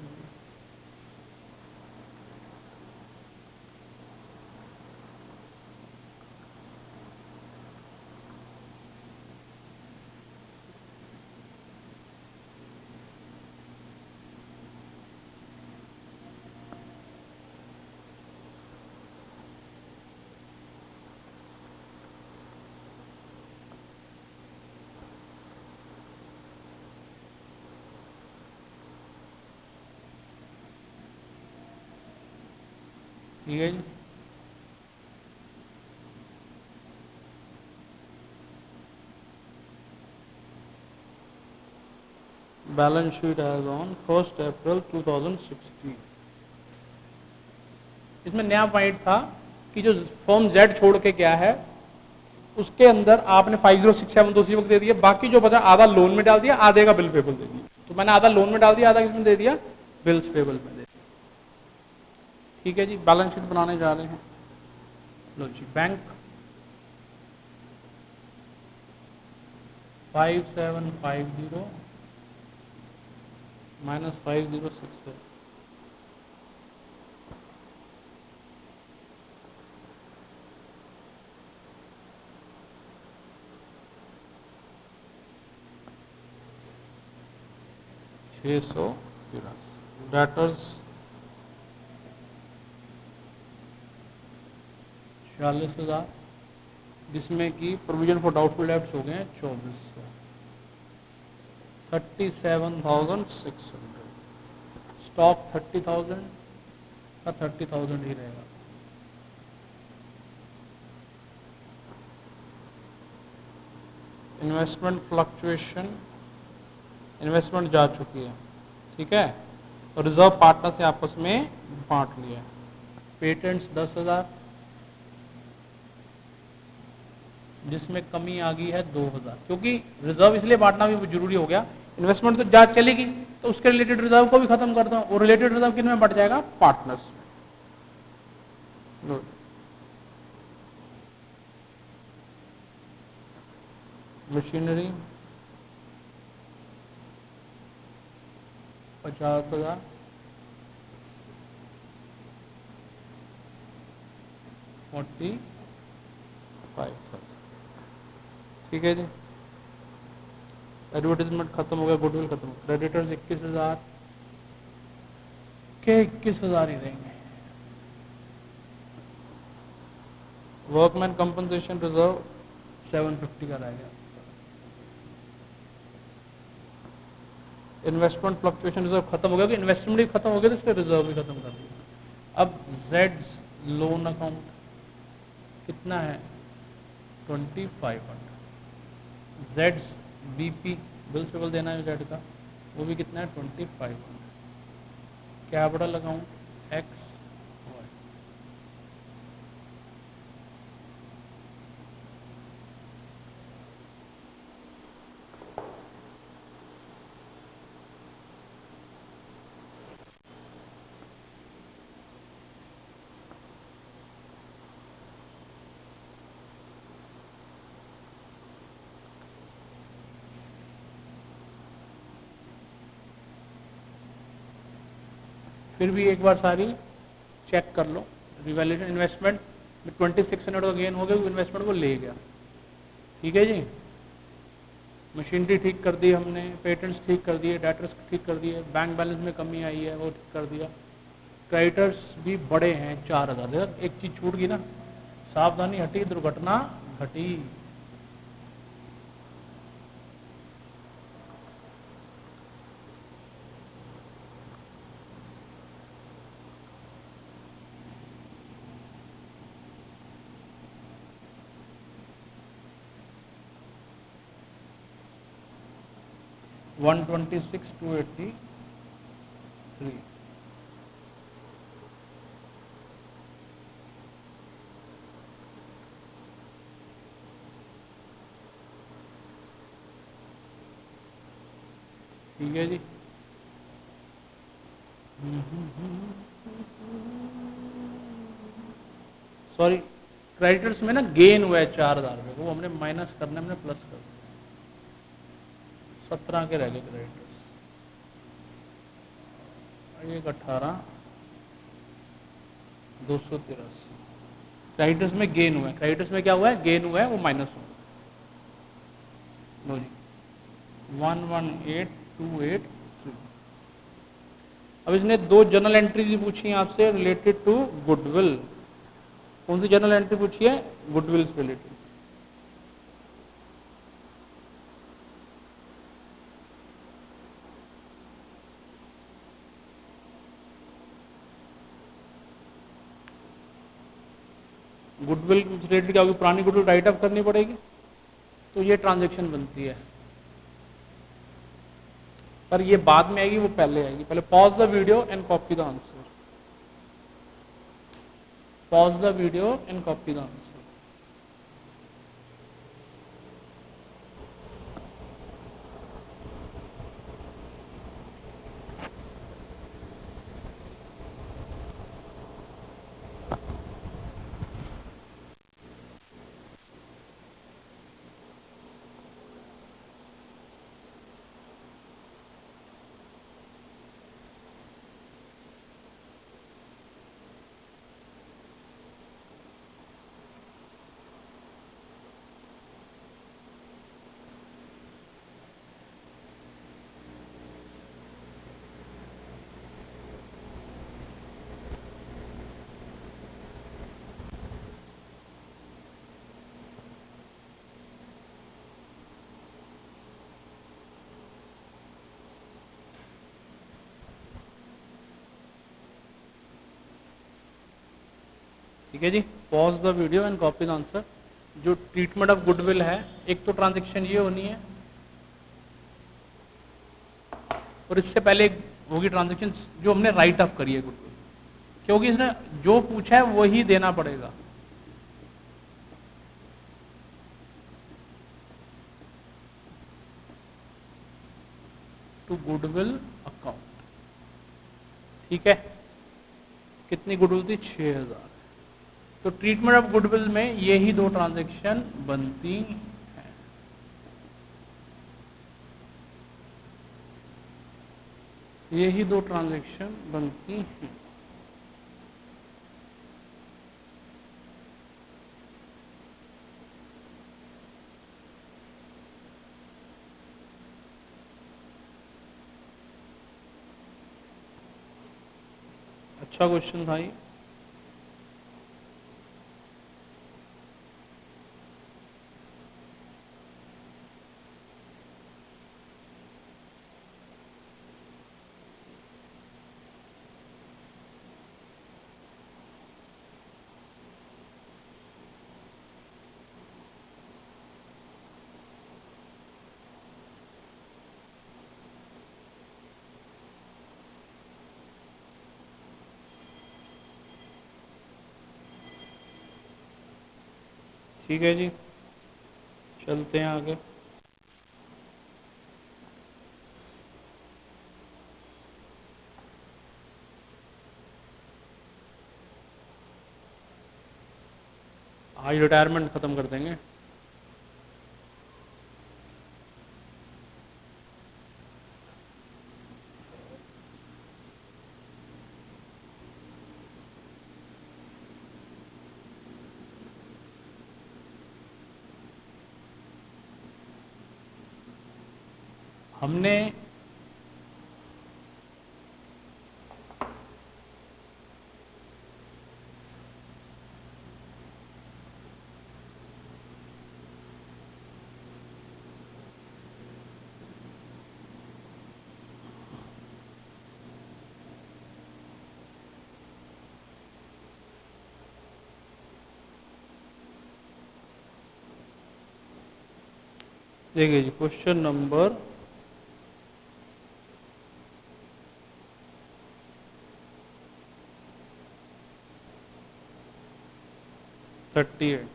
ठीक है जी। Balance sheet as on 1 April 2016। इसमें नया पॉइंट था कि जो फॉर्म Z छोड़ के क्या है, उसके अंदर आपने 5067 तो उसी वक्त दे दिया, बाकी जो बचा आधा लोन में डाल दिया, आधे का बिल पेबल दे दिया। तो मैंने आधा लोन में डाल दिया, आधा किसमें दे दिया, बिल्स पेबल में दे दिया। ठीक है जी, बैलेंस शीट बनाने जा रहे हैं। लो जी, बैंक 5750 माइनस 5067, डेटर्स 40,000, जिसमें कि प्रोविजन फॉर डाउटफुल डेब्ट्स हो गए हैं 2400, 37,600। स्टॉक 30,000 का 30,000 ही रहेगा। इन्वेस्टमेंट फ्लक्चुएशन, इन्वेस्टमेंट जा चुकी है, ठीक है, और रिजर्व पार्टनर से आपस में बांट लिया। पेटेंट्स 10,000, जिसमें कमी आ गई है 2,000, क्योंकि रिजर्व इसलिए बांटना भी जरूरी हो गया, इन्वेस्टमेंट तो जा चलेगी तो उसके रिलेटेड रिजर्व को भी खत्म कर दो, और रिलेटेड रिजर्व किन में बढ़ जाएगा, पार्टनर्स में। मशीनरी 50,000, 45,000। ठीक है जी। एडवर्टीजमेंट खत्म हो गया, गुडविल खत्म हो गया। क्रेडिटर्स 21,000 के 21,000 ही रहेंगे। वर्कमैन कंपनसेशन रिजर्व 750 का रह गया। इन्वेस्टमेंट फ्लक्चुएशन रिजर्व खत्म हो गया, इन्वेस्टमेंट भी खत्म हो गया तो इसका रिजर्व भी खत्म कर दिया। अब जेड लोन अकाउंट कितना है, 2500। जेड बीपी बिल पेबल देना है जेड का, वो भी कितना है, 2500। कैपिटल अकाउंट एक्स वाई, फिर भी एक बार सारी चेक कर लो। रिवैल्यूएशन इन्वेस्टमेंट में 2600 का गेन हो गया, इन्वेस्टमेंट को ले गया। ठीक है जी। मशीनरी ठीक कर दी हमने, पेटेंट्स ठीक कर दिए, डेटर्स ठीक कर दिए, बैंक बैलेंस में कमी आई है वो ठीक कर दिया, क्रेडिटर्स भी बड़े हैं 4000। एक चीज छूट गई ना, सावधानी हटी दुर्घटना घटी। वन 126,283। ठीक है जी। सॉरी, क्रेडिटर्स में ना गेन हुआ है 4000 रुपये, वो हमने माइनस करना, हमने प्लस कर दिया, 17 के रह गए क्रेडिटर्स। एक 18,283 क्रेडिटर्स में गेन हुआ है। क्रेडिटर्स में क्या हुआ है, गेन हुआ है, वो माइनस हुआ है। लो जी, 118,283। अब इसने दो जर्नल एंट्रीज पूछी हैं आपसे रिलेटेड टू गुडविल। कौन सी जर्नल एंट्री पूछी है, गुडविल से रिलेटेड। गुडविल रिलेटेड क्या होगी, पुरानी गुडविल राइट अप करनी पड़ेगी, तो ये ट्रांजेक्शन बनती है। पर ये बाद में आएगी, वो पहले आएगी। पहले pause the video and copy the answer. Pause the video and copy the answer. ठीक है जी, pause the video and copy the answer. जो ट्रीटमेंट ऑफ गुडविल है, एक तो ट्रांजेक्शन ये होनी है, और इससे पहले एक होगी ट्रांजेक्शन जो हमने राइट ऑफ करी है गुडविल, क्योंकि इसने जो पूछा है वही देना पड़ेगा। टू गुडविल अकाउंट, ठीक है। कितनी गुडविल थी, 6000। तो ट्रीटमेंट ऑफ गुडविल में यही दो ट्रांजेक्शन बनती हैं। यही दो ट्रांजेक्शन बनती हैं। अच्छा क्वेश्चन था ये। ठीक है जी, चलते हैं आगे। आज रिटायरमेंट खत्म कर देंगे। हमने देखिए जी question number 38।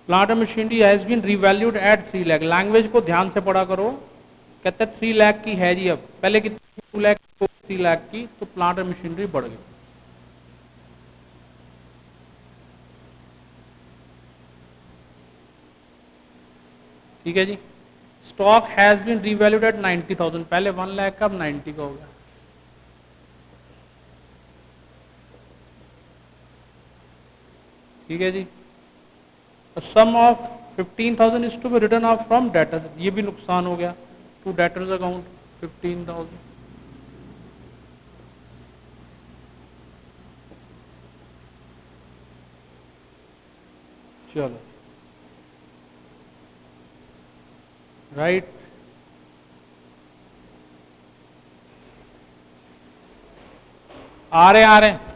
Plant and machinery has been revalued at 3 lakh. Language को ध्यान से पढ़ा करो। कहते हैं 3 लाख की है जी, अब पहले कितनी 2 लाख 3 लाख की, तो प्लांट एंड मशीनरी बढ़ गई। ठीक है जी। Stock has been revalued at 90,000, पहले 1 लाख का, अब 90 का हो गया। ठीक है जी। Sum of 15,000 is to be written off from debtors, ये भी नुकसान हो गया, टू डेटर्स अकाउंट 15,000। चलो राइट। आ रहे हैं।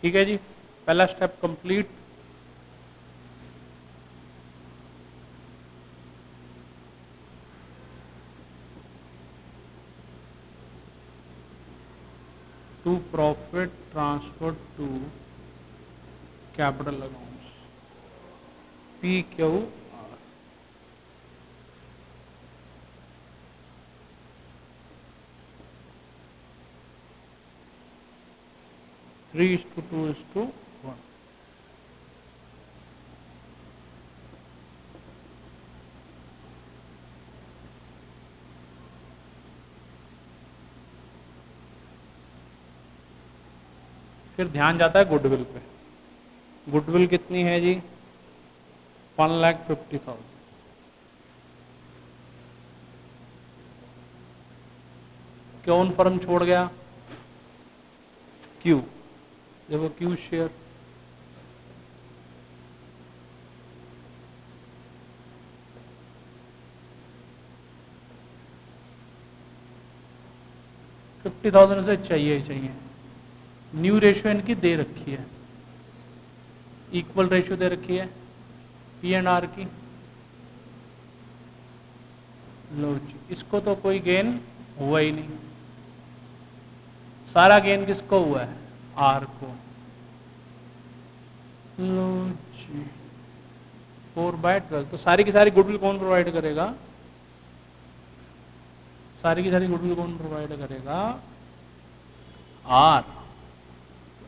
ठीक है जी, पहला step complete. To profit transfer to capital accounts PQR। 3:2:1। फिर ध्यान जाता है गुडविल पे। गुडविल कितनी है जी? 1,50,000। कौन फर्म छोड़ गया? क्यू। देखो क्यू शेयर, $50,000 से चाहिए ही चाहिए। न्यू रेशियो इनकी दे रखी है, इक्वल रेशियो दे रखी है P&R की। लो जी, इसको तो कोई गेन हुआ ही नहीं। सारा गेन किसको हुआ है? R को। लो जी, 4/12। तो सारी की सारी गुडविल कौन प्रोवाइड करेगा? सारी की सारी गुडविल कौन प्रोवाइड करेगा? R।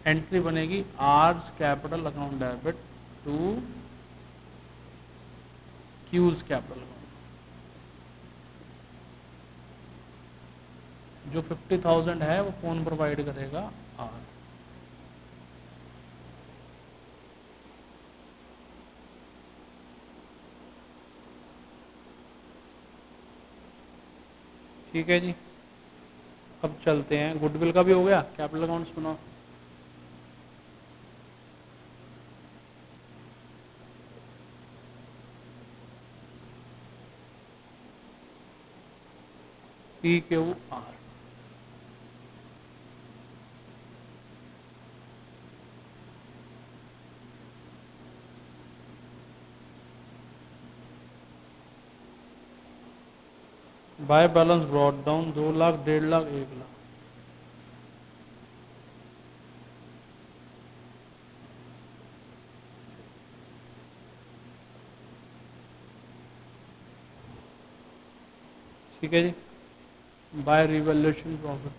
एंट्री बनेगी R's capital account debit to Q's capital account. जो 50,000 है वो कौन प्रोवाइड करेगा? आर। ठीक है जी, अब चलते हैं। गुडविल का भी हो गया, कैपिटल अकाउंट सुनो। PQR। By balance brought down 2 lakh, 1.5 lakh, 1 lakh. ठीक है जी। By revaluation profit,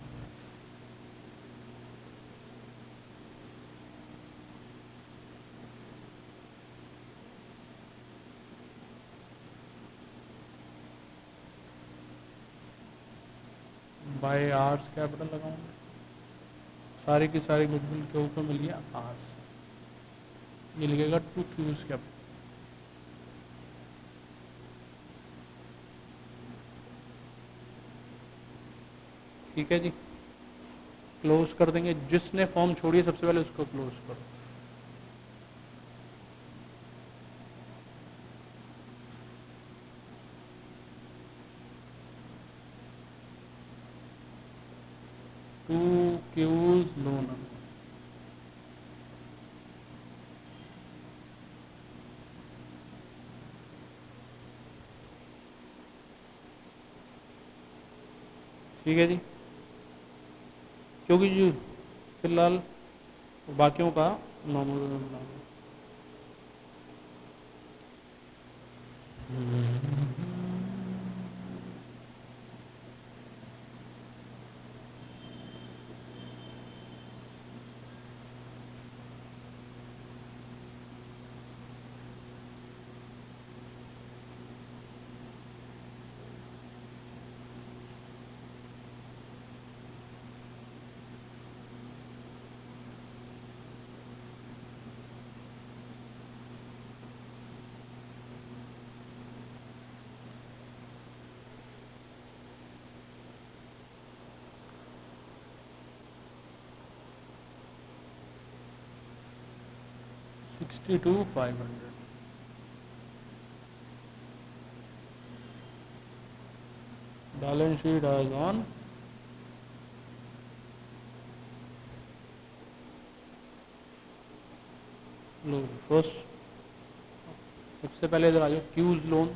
by R's capital लगाऊंगा, सारी की सारी गुडविल के ऊपर मिल गया आर्स, ये लिखेगा टू क्यूज कैपिटल। ठीक है जी, क्लोज कर देंगे। जिसने फॉर्म छोड़ी है सबसे पहले उसको क्लोज करो। टू क्यूज लोन, ठीक है जी, क्योंकि जी फिलहाल बाकियों का नॉर्मल बना दो। 62,500। Balance sheet as on loan first. सबसे पहले इधर आ जाओ, क्यूज लोन,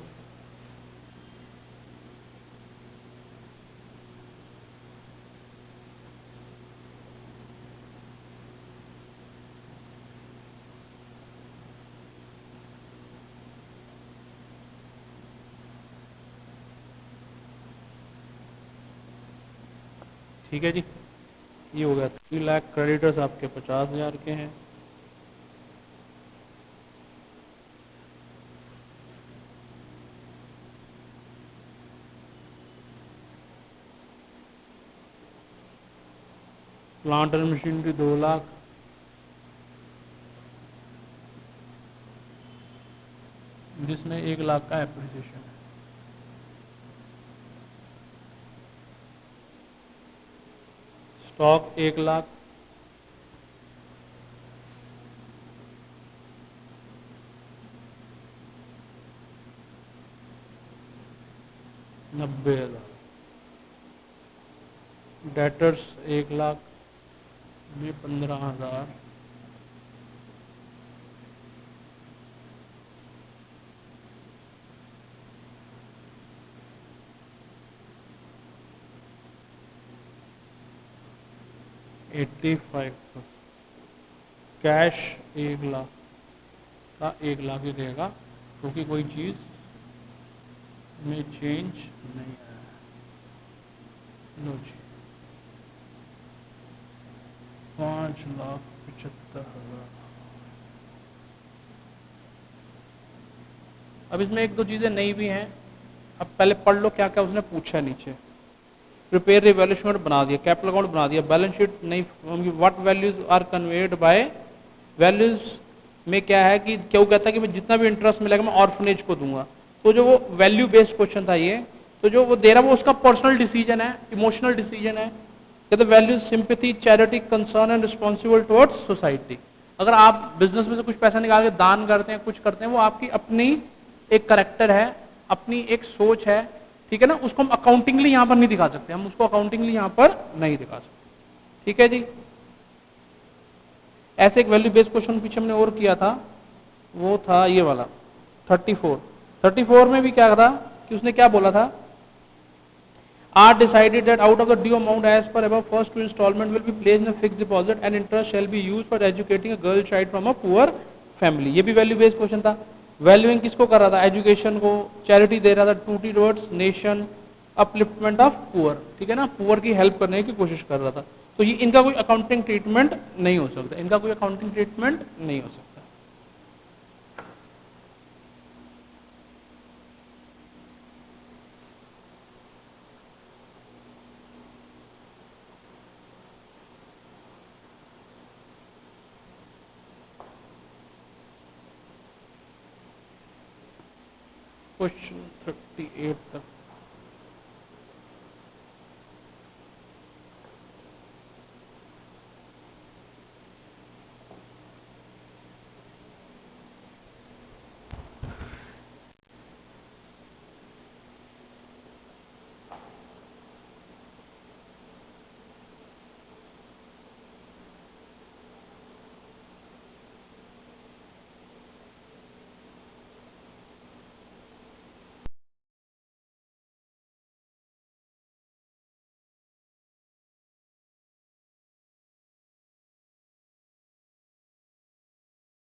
ठीक है जी। ये हो गया 3 लाख। क्रेडिटर्स आपके 50,000 के हैं। प्लांट एंड मशीनरी 2 लाख, जिसमें 1 लाख का एप्रिसिएशन है। स्टॉक 1 लाख, $90,000। डेटर्स 1 लाख में 15,000। $85,000। कैश 1 लाख का 1 लाख ही रहेगा, क्योंकि कोई चीज में चेंज नहीं आया। लो जी, 5,75,000। अब इसमें एक दो चीजें नई भी हैं। अब पहले पढ़ लो क्या क्या उसने पूछा नीचे। प्रिपेयर रिवैल्यूएशन बना दिया, कैपिटल अकाउंट बना दिया, बैलेंस शीट नहीं, what values are conveyed by values में क्या है कि क्यों कहता है कि मैं जितना भी इंटरेस्ट मिलेगा मैं ऑर्फनेज को दूंगा। तो जो वो वैल्यू बेस्ड क्वेश्चन था ये, तो जो वो दे रहा है वो उसका पर्सनल डिसीजन है, इमोशनल डिसीजन है। कहते values sympathy, charity, concern and responsible towards society. अगर आप बिजनेस में से कुछ पैसा निकाल के दान करते हैं, कुछ करते हैं, वो आपकी अपनी एक करेक्टर है, अपनी एक सोच है ठीक है ना, उसको हम अकाउंटिंगली यहाँ पर नहीं दिखा सकते, हम उसको अकाउंटिंगली यहाँ पर नहीं दिखा सकते। ठीक है जी। ऐसे एक वैल्यू बेस्ड क्वेश्चन पीछे हमने और किया था, वो था ये वाला 34 में भी क्या था कि उसने क्या बोला था, are decided that out of the due amount as per above, first two installment will be placed in a fixed deposit and interest shall be used for educating a girl child from a poor family। ये भी value based question था। Valuing किसको कर रहा था, education को, charity दे रहा था, टूटी towards nation, upliftment of poor, ठीक है ना, पुअर की हेल्प करने की कोशिश कर रहा था। तो ये इनका कोई अकाउंटिंग ट्रीटमेंट नहीं हो सकता, इनका कोई अकाउंटिंग ट्रीटमेंट नहीं हो सकता। क्वेश्चन 38 तक